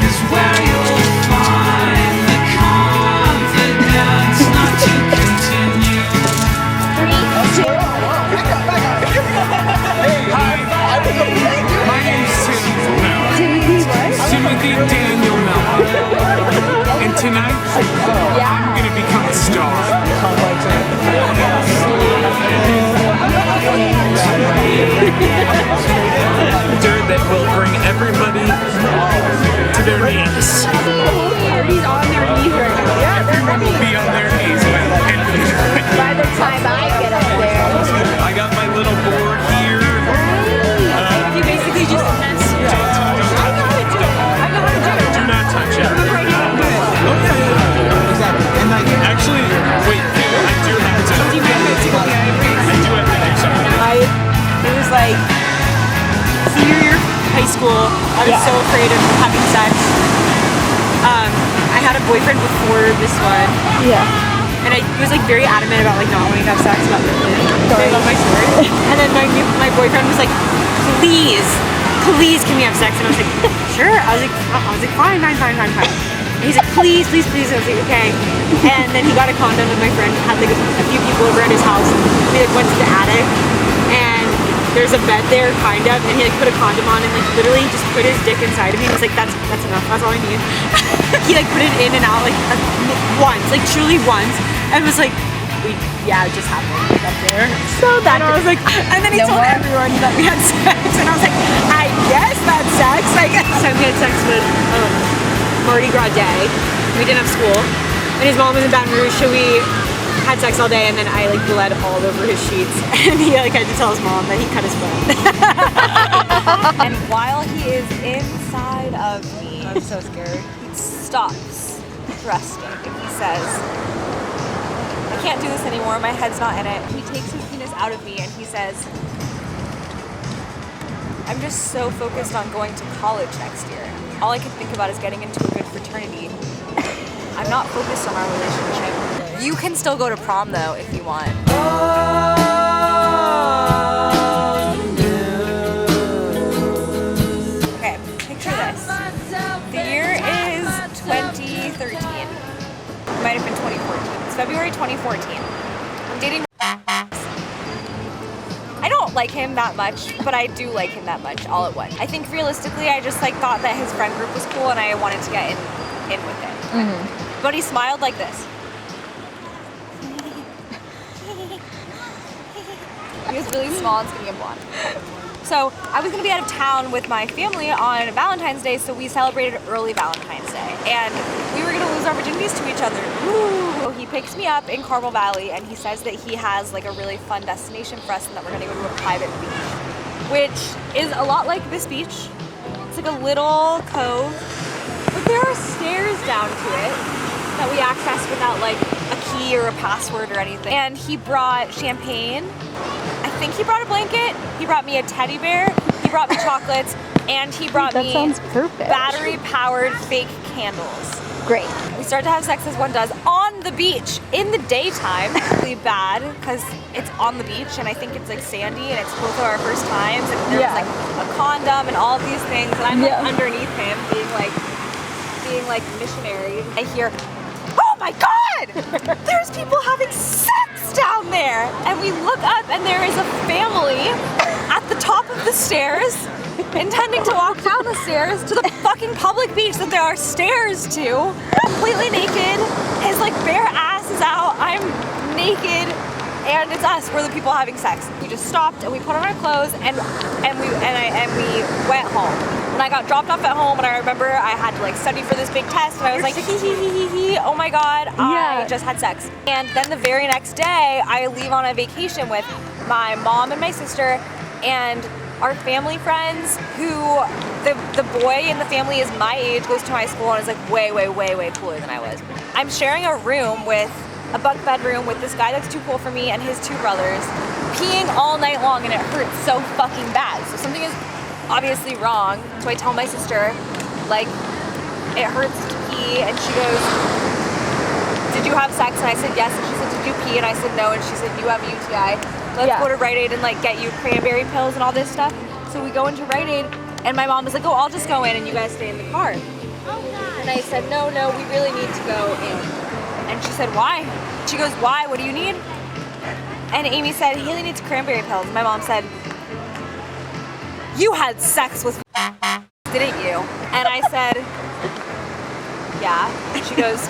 is where you'll find the confidence not to continue. My name's Timothy Daniel Miller. And tonight, I'm gonna become a star. Dirt that will bring everybody to their knees. Everybody's on their knees right now. Yeah, Everyone will be on their knees. By the time I get up there. I got my little board here. You basically just Do not touch it. And like, Actually, wait, I do have to. I do have to do something. It was like senior year of high school. I was so afraid of having sex. I had a boyfriend before this one. Yeah. And I was like very adamant about like not wanting to have sex about this. I love my story. And then my boyfriend was like, please can we have sex? And I was like, sure. I was like, fine. And he's like, please. I was like, okay. And then he got a condom, and my friend had like a few people over at his house. We like went to the attic, and there's a bed there, kind of, and he like put a condom on and like literally just put his dick inside of me. And was like, that's enough. That's all I need. He like put it in and out like once, like truly once, and was like, it just happened up there. So that And I was like, and then he told everyone that we had sex, and I was like, I guess that's sex. Like, so we had sex with Mardi Gras Day. We didn't have school, and his mom was in Baton Rouge, so we had sex all day, and then I like bled all over his sheets, and he like had to tell his mom that he cut his foot. And while he is inside of me, I'm so scared. He stops thrusting and he says, I can't do this anymore, my head's not in it. He takes his penis out of me and he says, I'm just so focused on going to college next year. All I can think about is getting into a good fraternity. I'm not focused on our relationship. You can still go to prom though if you want. Okay, picture this. The year is 2013. It might have been 2014. It's February 2014. I'm dating. I don't like him that much, but I do like him that much all at once. I think realistically, I just like thought that his friend group was cool and I wanted to get in with it. Mm-hmm. But he smiled like this. He was really small and skinny and blonde. So I was gonna be out of town with my family on Valentine's Day, so we celebrated early Valentine's Day. And we were gonna lose our virginities to each other. Woo! So he picks me up in Carmel Valley and he says that he has like a really fun destination for us and that we're gonna go to a private beach, which is a lot like this beach. It's like a little cove, but there are stairs down to it that we access without like a key or a password or anything. And he brought champagne. I think he brought a blanket. He brought me a teddy bear. He brought me chocolates, and he brought me battery-powered fake candles. Great. We started to have sex as one does on the beach in the daytime. Really bad because it's on the beach and I think it's like sandy and it's both of our first times and there was like a condom and all of these things and I'm like underneath him being like missionary. I hear, oh my God! There's people having sex down there! And we look up and there is a family at the top of the stairs intending to walk down the stairs to the fucking public beach that there are stairs to. Completely naked, his like bare ass is out, I'm naked, and it's us, we're the people having sex. We just stopped and we put on our clothes and we went home. And I got dropped off at home and I remember I had to like study for this big test and I was like, hee, oh my God, I just had sex. And then the very next day, I leave on a vacation with my mom and my sister and our family friends who, the boy in the family is my age, goes to my school and is like way cooler than I was. I'm sharing a room with, a bunk bedroom with this guy that's too cool for me and his two brothers, peeing all night long and it hurts so fucking bad. So something is obviously wrong. So I tell my sister, like, it hurts to pee, and she goes, did you have sex? And I said yes, and she said, did you pee? And I said no, and she said, you have a UTI. Let's go to Rite Aid and like get you cranberry pills and all this stuff. So we go into Rite Aid, and my mom was like, oh, I'll just go in and you guys stay in the car. And I said, no, we really need to go in. And she said, why? She goes, why? What do you need? And Amy said, Haley needs cranberry pills. My mom said, you had sex with didn't you? And I said, yeah. And she goes,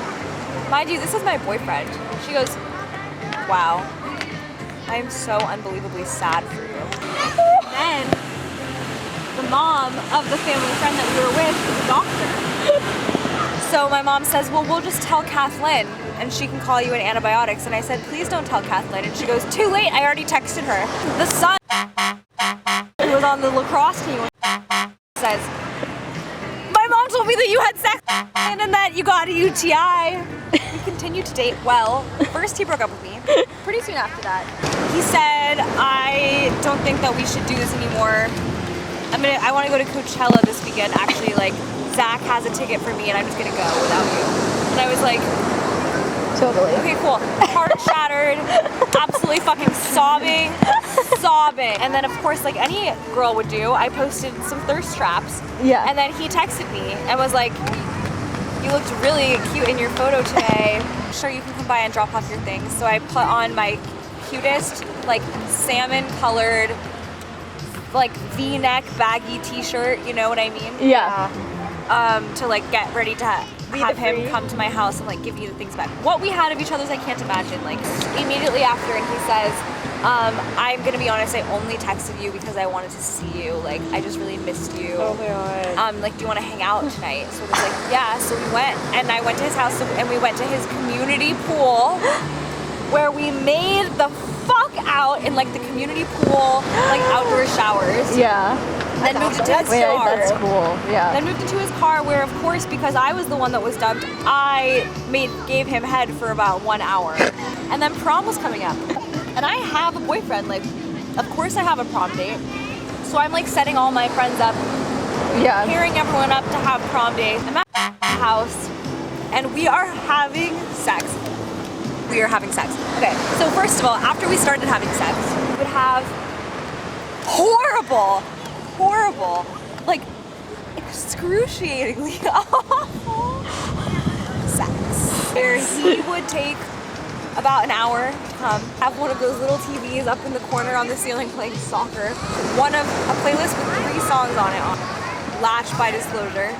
mind you, this is my boyfriend. She goes, wow, I am so unbelievably sad for you. Then the mom of the family friend that we were with is a doctor. So my mom says, well, we'll just tell Kathleen and she can call you in antibiotics. And I said, please don't tell Kathleen. And she goes, too late, I already texted her. The son who was on the lacrosse team says, my mom told me that you had sex and that you got a UTI. We continued to date well. First he broke up with me. Pretty soon after that, he said, I don't think that we should do this anymore. I want to go to Coachella this weekend. Actually, like, Zach has a ticket for me and I'm just gonna go without you. And I was like, totally. Okay, cool. Heart shattered, absolutely fucking sobbing. And then of course, like any girl would do, I posted some thirst traps. Yeah. And then he texted me and was like, you looked really cute in your photo today. Sure, you can come by and drop off your things. So I put on my cutest, like salmon colored, like V-neck baggy t-shirt, you know what I mean? Yeah. To like get ready to have him come to my house and like give me the things back. What we had of each other's I can't imagine. Like immediately after, and he says, I'm gonna be honest, I only texted you because I wanted to see you. Like I just really missed you. Oh my god. Like, do you want to hang out tonight? So I was like, yeah. So we went, and I went to his house, and we went to his community pool, where we made the fuck out in like the community pool, like outdoor showers. Yeah. Then moved into his car. That's cool. Yeah. Then moved into his car, where of course, because I was the one that was dumped, I gave him head for about 1 hour, and then prom was coming up, and I have a boyfriend. Like, of course I have a prom date, so I'm like setting all my friends up, pairing everyone up to have prom date. I'm at the house, and we are having sex. We are having sex. Okay, so first of all, after we started having sex, we would have horrible, like excruciatingly awful sex. Where he would take about an hour to come, have one of those little TVs up in the corner on the ceiling playing soccer, a playlist with 3 songs on it, Latch by Disclosure.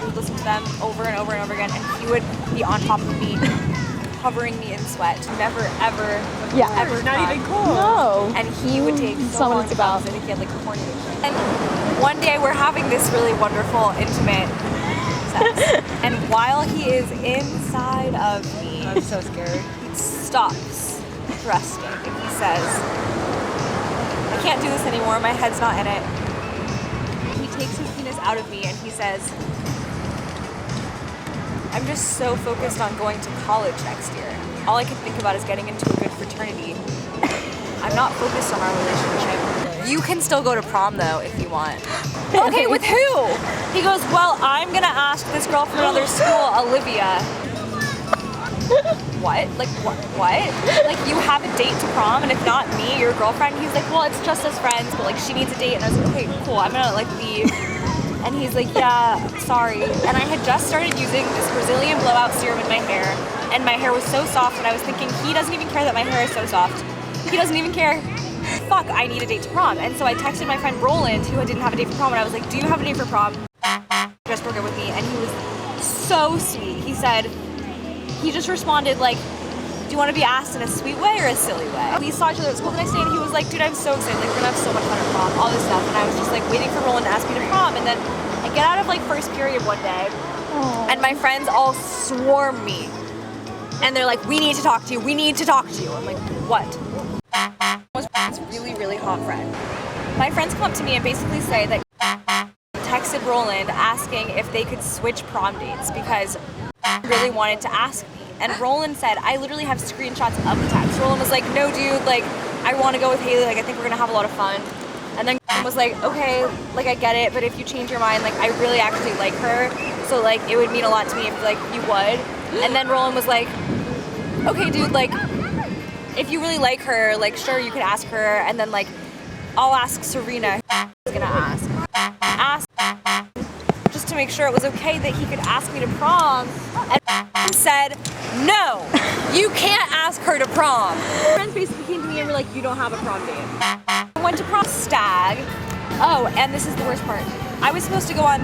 We'd listen to them over and over and over again, and he would be on top of me, covering me in sweat. Never, ever, ever not even cool. No. And he would take so long to come. I think he had like a corny. And one day we're having this really wonderful, intimate sex. And while he is inside of me, I'm so scared. He stops thrusting and he says, I can't do this anymore. My head's not in it. He takes his penis out of me and he says, I'm just so focused on going to college next year. All I can think about is getting into a good fraternity. I'm not focused on our relationship. You can still go to prom though if you want. Okay, with who? He goes, well, I'm gonna ask this girl from another school, Olivia. What? Like, what? Like, you have a date to prom, and if not me, your girlfriend? He's like, well, it's just as friends, but like, she needs a date. And I was like, okay, cool, I'm gonna like leave. And he's like, yeah, sorry. And I had just started using this Brazilian blowout serum in my hair, and my hair was so soft, and I was thinking, he doesn't even care that my hair is so soft. He doesn't even care. Fuck, I need a date to prom. And so I texted my friend Roland, who didn't have a date for prom, and I was like, do you have a date for prom? Just broke up with me, and he was so sweet. He said, he just responded like, do you want to be asked in a sweet way or a silly way? We saw each other at school the next day, and he was like, dude, I'm so excited, like, we're gonna have so much fun at prom, all this stuff. And I was just like waiting for Roland to ask me to prom, and then I get out of like first period one day, and my friends all swarm me, and they're like, we need to talk to you, we need to talk to you. I'm like, what? Was really, really hot friend. My friends come up to me and basically say that texted Roland asking if they could switch prom dates because really wanted to ask me. And Roland said, I literally have screenshots of the text. Roland was like, no dude, like, I want to go with Haley, like, I think we're gonna have a lot of fun. And then was like, okay, like, I get it, but if you change your mind, like, I really actually like her, so, like, it would mean a lot to me if, like, you would. And then Roland was like, okay dude, like, if you really like her, like sure you could ask her, and then like I'll ask Serena. Who's gonna ask just to make sure it was okay that he could ask me to prom, and said no, you can't ask her to prom. Friends basically came to me and were like, you don't have a prom date. I went to prom stag. Oh, and this is the worst part. I was supposed to go on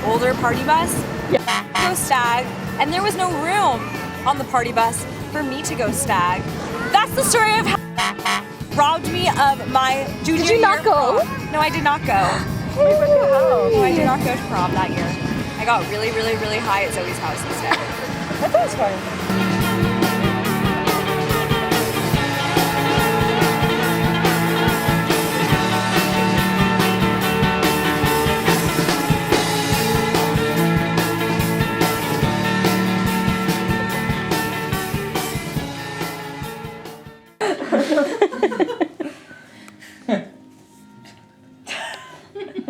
older party bus, go stag, and there was no room on the party bus for me to go stag. That's the story of how robbed me of my junior year. Did you not go? No, I did not go. No, I did not go to prom that year. I got really, really, really high at Zoe's house instead. That was fun.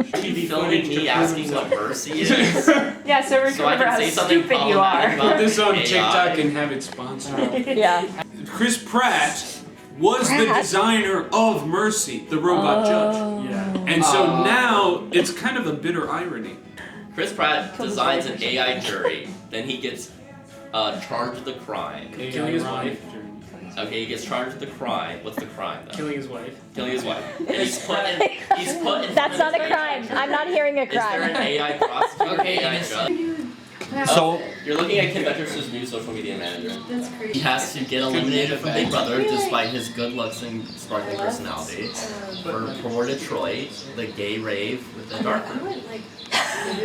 Should be filming me asking what Mercy is. Yeah, so So I can say something stupid you are. problematic about Put this on AI. TikTok and have it sponsored. Yeah. Chris Pratt was the designer of Mercy, the robot judge. Yeah. And so now it's kind of a bitter irony. Chris Pratt designs an AI jury, then he gets charged with the crime. Killing his wife. Okay, he gets charged with the crime. What's the crime though? Killing his wife. Killing his wife. And he's put in. That's not a crime. I'm not hearing a Is there an crime. AI prosecutor? Okay, AI judge? So You're looking at Kim Becker's new social media manager. That's crazy. He has to get eliminated from Big Brother despite his good looks and sparkling personality. For Detroit, the gay rave with the dark room.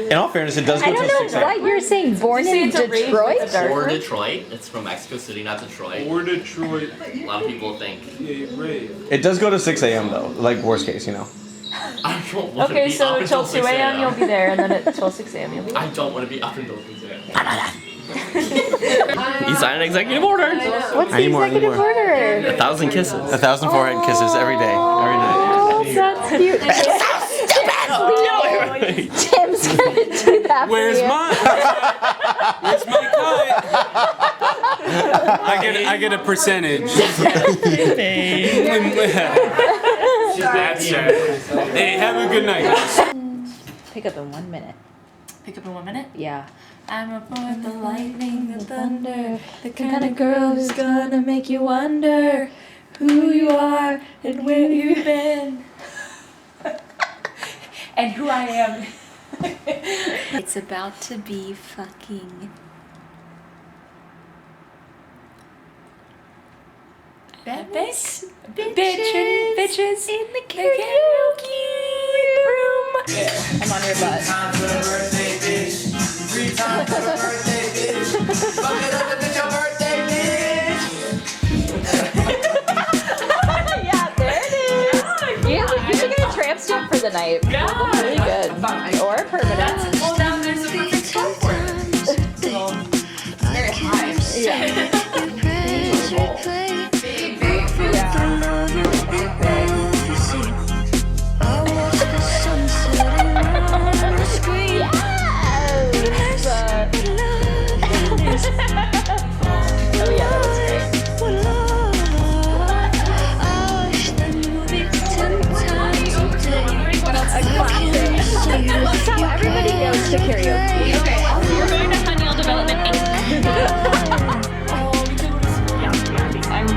in all fairness, it does go I till don't 6 know a.m. what you're saying. Born in Detroit? Or Detroit. It's from Mexico City, not Detroit. Or Detroit. A lot of people think. Yeah, rave. It does go to 6 a.m. though, like worst case, you know. I don't want to Okay, be so up until until 2 a.m. 6 you'll be there, and then until 6 a.m. you'll be there. I don't want to be up until 6 a.m. He signed an executive order. What's the executive order? 1,000 kisses. 1,000 forehead kisses every day, every night. Oh, that's cute. Tim's gonna do that Where's for you. mine? Where's my cut? I get a percentage. That's sad. Hey, have a good night, guys. Pick up in 1 minute. Pick up in 1 minute? Yeah. I'm a boy, the lightning, the thunder, the kind of girl who's gonna make you wonder who you are and where you've been and who I am. It's about to be fucking Bitches in the karaoke room. I'm on your butt. Yeah, there it is. Yeah, you should get a tramp stamp for the night. Yeah. Look really good. Or a permanent. Well, now there's a perfect spot for it. Very high. Yeah. Oh yeah, that was great. A classic. That's how everybody goes to karaoke. Okay, you're going to Honeyhill Development Inc. I'm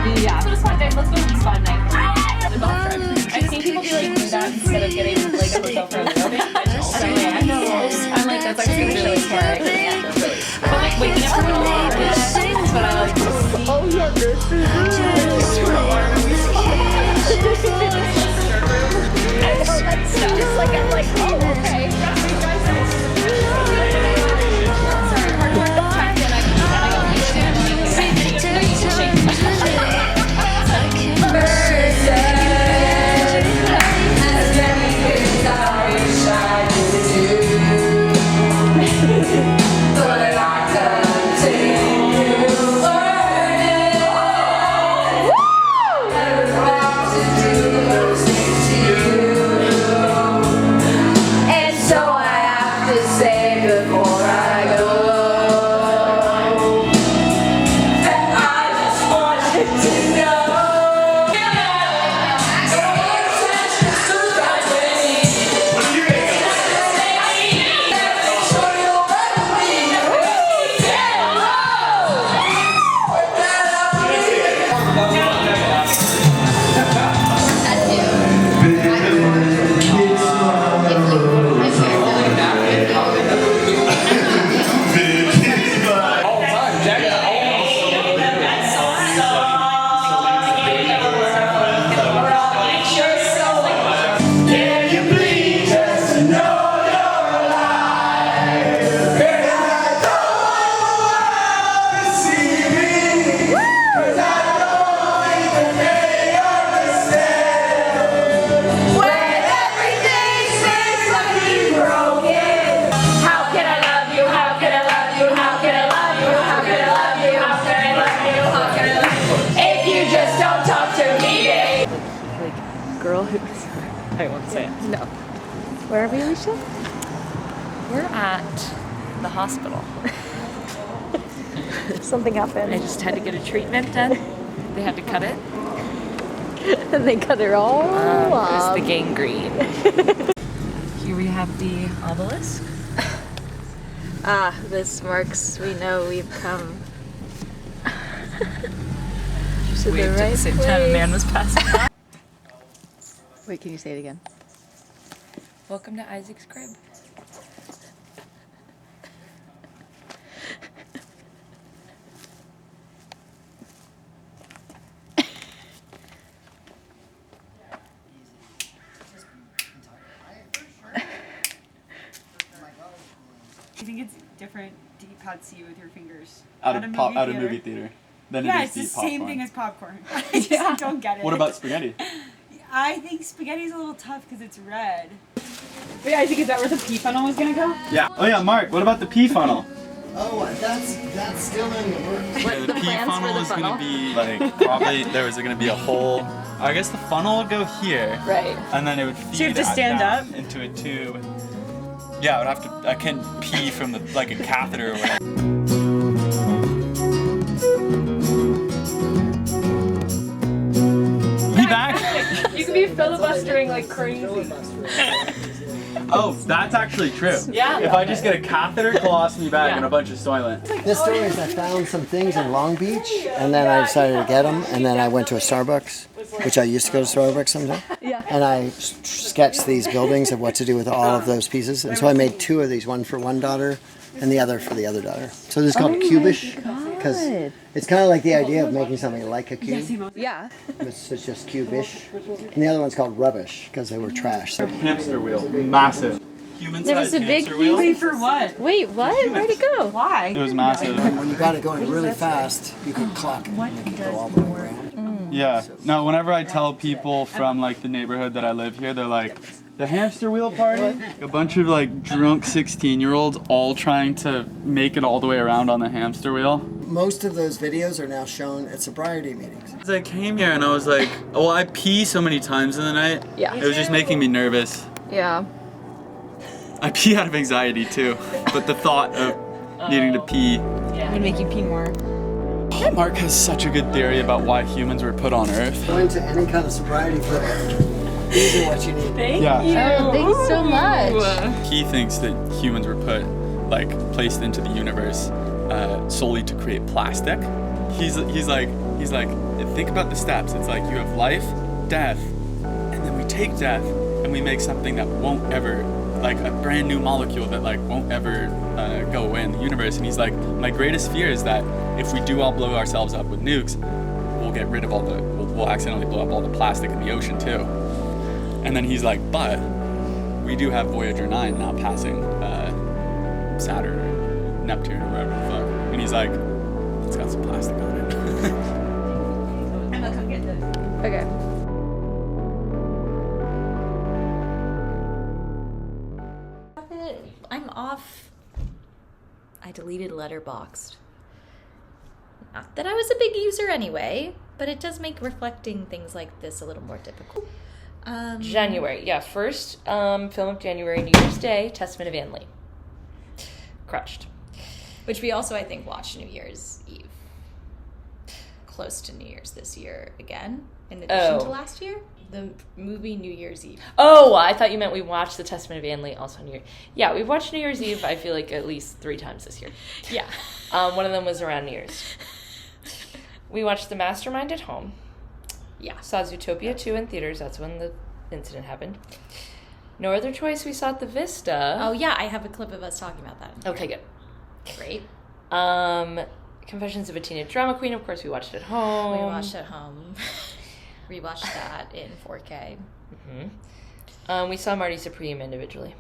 No. Where are we, Alicia? We're at the hospital. Something happened. I just had to get a treatment done. They had to cut it. And they cut it all It was off. the gangrene. Here we have the obelisk. Ah, this marks we know we've come to Waved the right at the same time a man was passing by. Wait, can you say it again? Welcome to Isaac's crib. I think it's different deep hot sea with your fingers. Out of movie theater. Then Yeah, it it's is the deep popcorn. same thing as popcorn. I just don't get it. What about spaghetti? I think spaghetti's a little tough because it's red. Wait, Isaac, is that where the pea funnel was gonna go? Yeah. Oh yeah, Mark. What about the pea funnel? Oh, that's still in the works. Yeah, the pea funnel is gonna be like probably there was gonna be a hole. I guess the funnel would go here. Right. And then it would feed So you have to that stand down up? into a tube. Yeah, I would have to. I can't pee from the like a catheter or whatever. Be back. You could be filibustering like crazy. Oh, that's actually true. Yeah. If I just get a catheter, colostomy bag, and a bunch of Soylent. This story is I found some things in Long Beach, and then I decided to get them, and then I went to a Starbucks, which I used to go to Starbucks sometimes. Yeah. And I sketched these buildings of what to do with all of those pieces. And so I made two of these, one for one daughter and the other for the other daughter. So this is called cubish, because it's kind of like the idea of making something like a cube. Yeah. It's just cubish. And the other one's called rubbish, because they were trash. So Hamster wheel, massive. There was a big hamster wheel. Wait, for what? Wait, what? Where'd it go? Why? It was massive. when you got it going really fast, you could clock it. You could go all the way around. Yeah. No, whenever I tell people from like the neighborhood that I live here, they're like, the hamster wheel party? A bunch of like drunk 16-year-olds all trying to make it all the way around on the hamster wheel. Most of those videos are now shown at sobriety meetings. As I came here and I was like, oh, I pee so many times in the night. Yeah. It was just making me nervous. Yeah. I pee out of anxiety too, but the thought of needing to pee. Would make you pee more. Mark has such a good theory about why humans were put on Earth. Go into any kind of sobriety program. These are what you need. Thank Yeah. you. Oh, thanks so much. He thinks that humans were put, like, placed into the universe solely to create plastic. He's like, think about the steps. It's like you have life, death, and then we take death and we make something that won't ever, like a brand new molecule that like won't ever go away in the universe. And he's like, my greatest fear is that if we do all blow ourselves up with nukes, we'll get rid of we'll accidentally blow up all the plastic in the ocean too. And then he's like, but we do have Voyager 9 now passing Saturn or Neptune or whatever the fuck. And he's like, it's got some plastic on it. I'm gonna come get this. Okay. I'm off. I deleted Letterboxd. Not that I was a big user anyway, but it does make reflecting things like this a little more difficult. January, yeah, first film of January, New Year's Day, Testament of Anne Lee. Crushed. Which we also, I think, watched New Year's Eve. Close to New Year's this year again, in addition to last year. The movie New Year's Eve. Oh, I thought you meant we watched The Testament of Anne Lee also New Year. Yeah, we've watched New Year's Eve, I feel like, at least 3 times this year. Yeah. One of them was around New Year's. We watched The Mastermind at home. Yeah. Saw Zootopia 2 in theaters. That's when the incident happened. No Other Choice, we saw at the Vista. Oh, yeah, I have a clip of us talking about that. Okay, good. Great. Confessions of a Teenage Drama Queen, of course, we watched at home. We watched at home. Rewatched that in 4K. We saw Marty Supreme individually.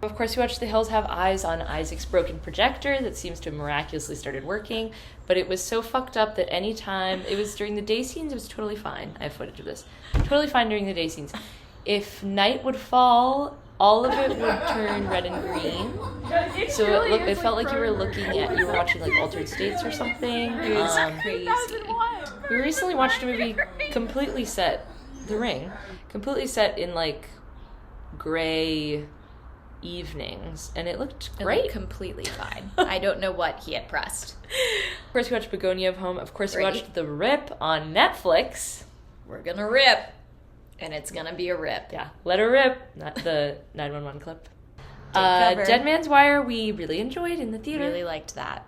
Of course, we watched The Hills Have Eyes on Isaac's broken projector that seems to have miraculously started working, but it was so fucked up that anytime, it was during the day scenes, it was totally fine. I have footage of this. Totally fine during the day scenes. If night would fall, all of it would turn red and green. So it felt like you were watching like Altered States or something. It was crazy. We recently watched a movie completely set, The Ring, completely set in like gray evenings, and it looked It great. looked completely fine. I don't know what he had pressed. Of course, we watched Begonia of Home. Of course, we Great. watched The Rip on Netflix. We're gonna rip, and it's gonna be a rip. Yeah, let her rip. Not the 911 clip. cover. Dead Man's Wire, we really enjoyed in the theater. Really liked that.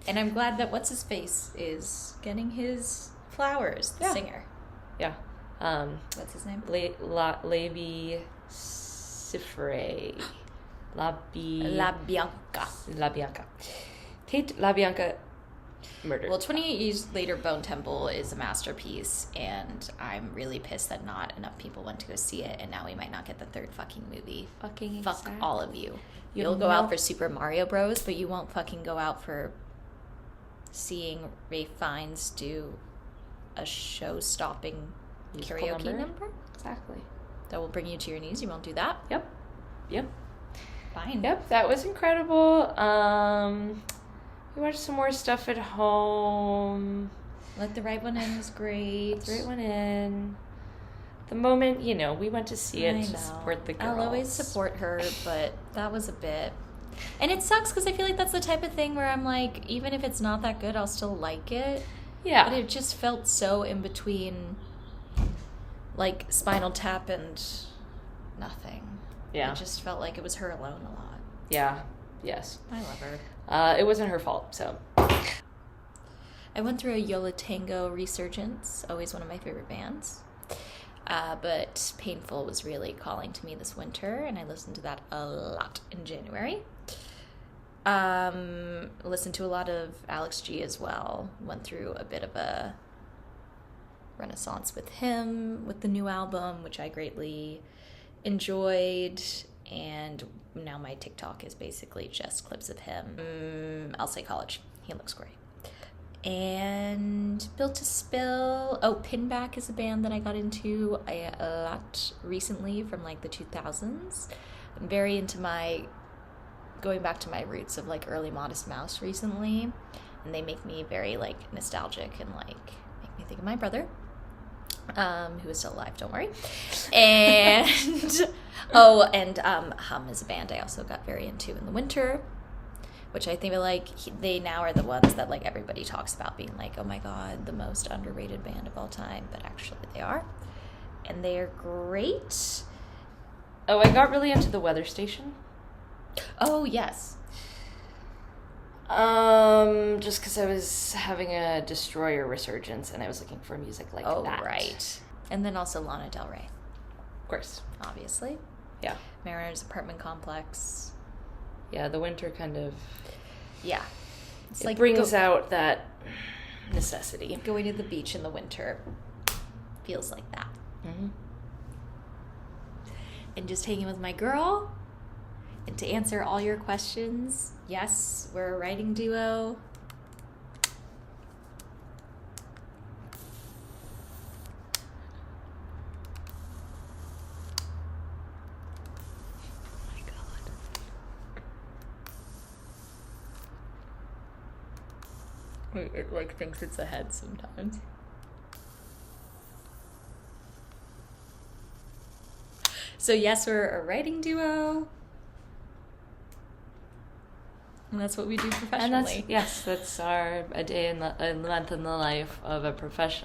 And I'm glad that what's his face is getting his flowers. The singer. Yeah. What's his name? Levi Cifre. La Bianca. La Bianca. Tate LaBianca murdered. Well, 28 Years Later, Bone Temple is a masterpiece, and I'm really pissed that not enough people went to go see it, and now we might not get the third fucking movie. Fuck exactly. all of you. You'll go out for Super Mario Bros., but you won't fucking go out for seeing Ray Fiennes do a show-stopping karaoke number. Exactly. That will bring you to your knees. You won't do that? Yep. Fine. Yep, that was incredible. We watched some more stuff at home. Let the Right One In was great. The Right One In. The moment, we went to see it I to know. support the girls. I'll always support her, but that was a bit... And it sucks because I feel like that's the type of thing where I'm like, even if it's not that good, I'll still like it. Yeah. But it just felt so in between, like, Spinal Tap and nothing. Yeah. It just felt like it was her alone a lot. Yeah. Yes. I love her. It wasn't her fault, so. I went through a Yola Tango resurgence, always one of my favorite bands. But Painful was really calling to me this winter, and I listened to that a lot in January. Listened to a lot of Alex G as well. Went through a bit of a renaissance with him, with the new album, which I greatly enjoyed. And now my TikTok is basically just clips of him. I'll say College. He looks great. And Built to Spill. Oh, Pinback is a band that I got into a lot recently from like the 2000s. I'm very into going back to my roots of like early Modest Mouse recently. And they make me very like nostalgic and like make me think of my brother. Who is still alive, don't worry. And Hum is a band I also got very into in the winter, which I think they now are the ones that like everybody talks about being like, oh my god, the most underrated band of all time, but actually they are, and they are great. Oh, I got really into the Weather Station. Oh yes. Just because I was having a Destroyer resurgence and I was looking for music like that. Oh, right. And then also Lana Del Rey. Of course. Obviously. Yeah. Mariner's Apartment Complex. Yeah, the winter kind of... Yeah. It brings out that necessity. Going to the beach in the winter feels like that. Mm-hmm. And just hanging with my girl. And to answer all your questions, yes, we're a writing duo. Oh my god. It like thinks it's a head sometimes. So yes, we're a writing duo. And that's what we do professionally. And that's a day in a month in the life of a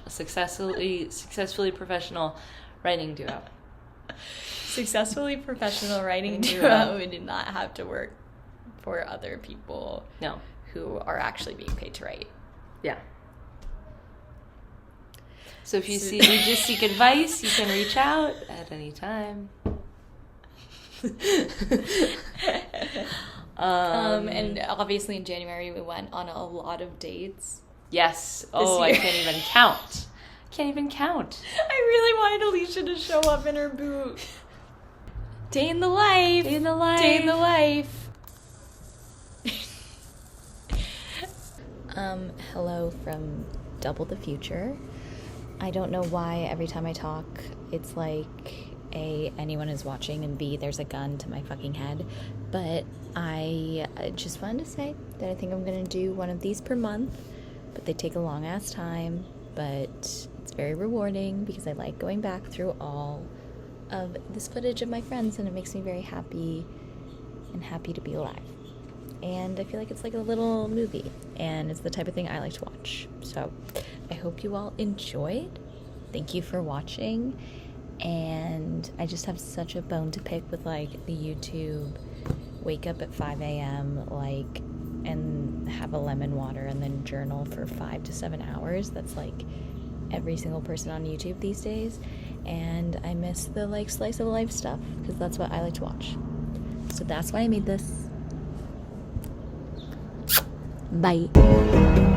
successfully professional writing duo. Successfully professional writing duo. We did not have to work for other people. No. Who are actually being paid to write. Yeah. So if you just seek advice, you can reach out at any time. And obviously in January we went on a lot of dates. Yes. Oh, I can't even count. I really wanted Alicia to show up in her boot. Day in the life. Hello from Double the Future. I don't know why every time I talk, it's like A, anyone is watching, and B, there's a gun to my fucking head. But I just wanted to say that I think I'm going to do one of these per month, but they take a long ass time, but it's very rewarding because I like going back through all of this footage of my friends, and it makes me very happy and happy to be alive. And I feel like it's like a little movie, and it's the type of thing I like to watch. So I hope you all enjoyed. Thank you for watching. And I just have such a bone to pick with like the YouTube wake up at 5 a.m. like and have a lemon water and then journal for 5 to 7 hours. That's like every single person on YouTube these days. And I miss the like slice of life stuff because that's what I like to watch. So that's why I made this. Bye.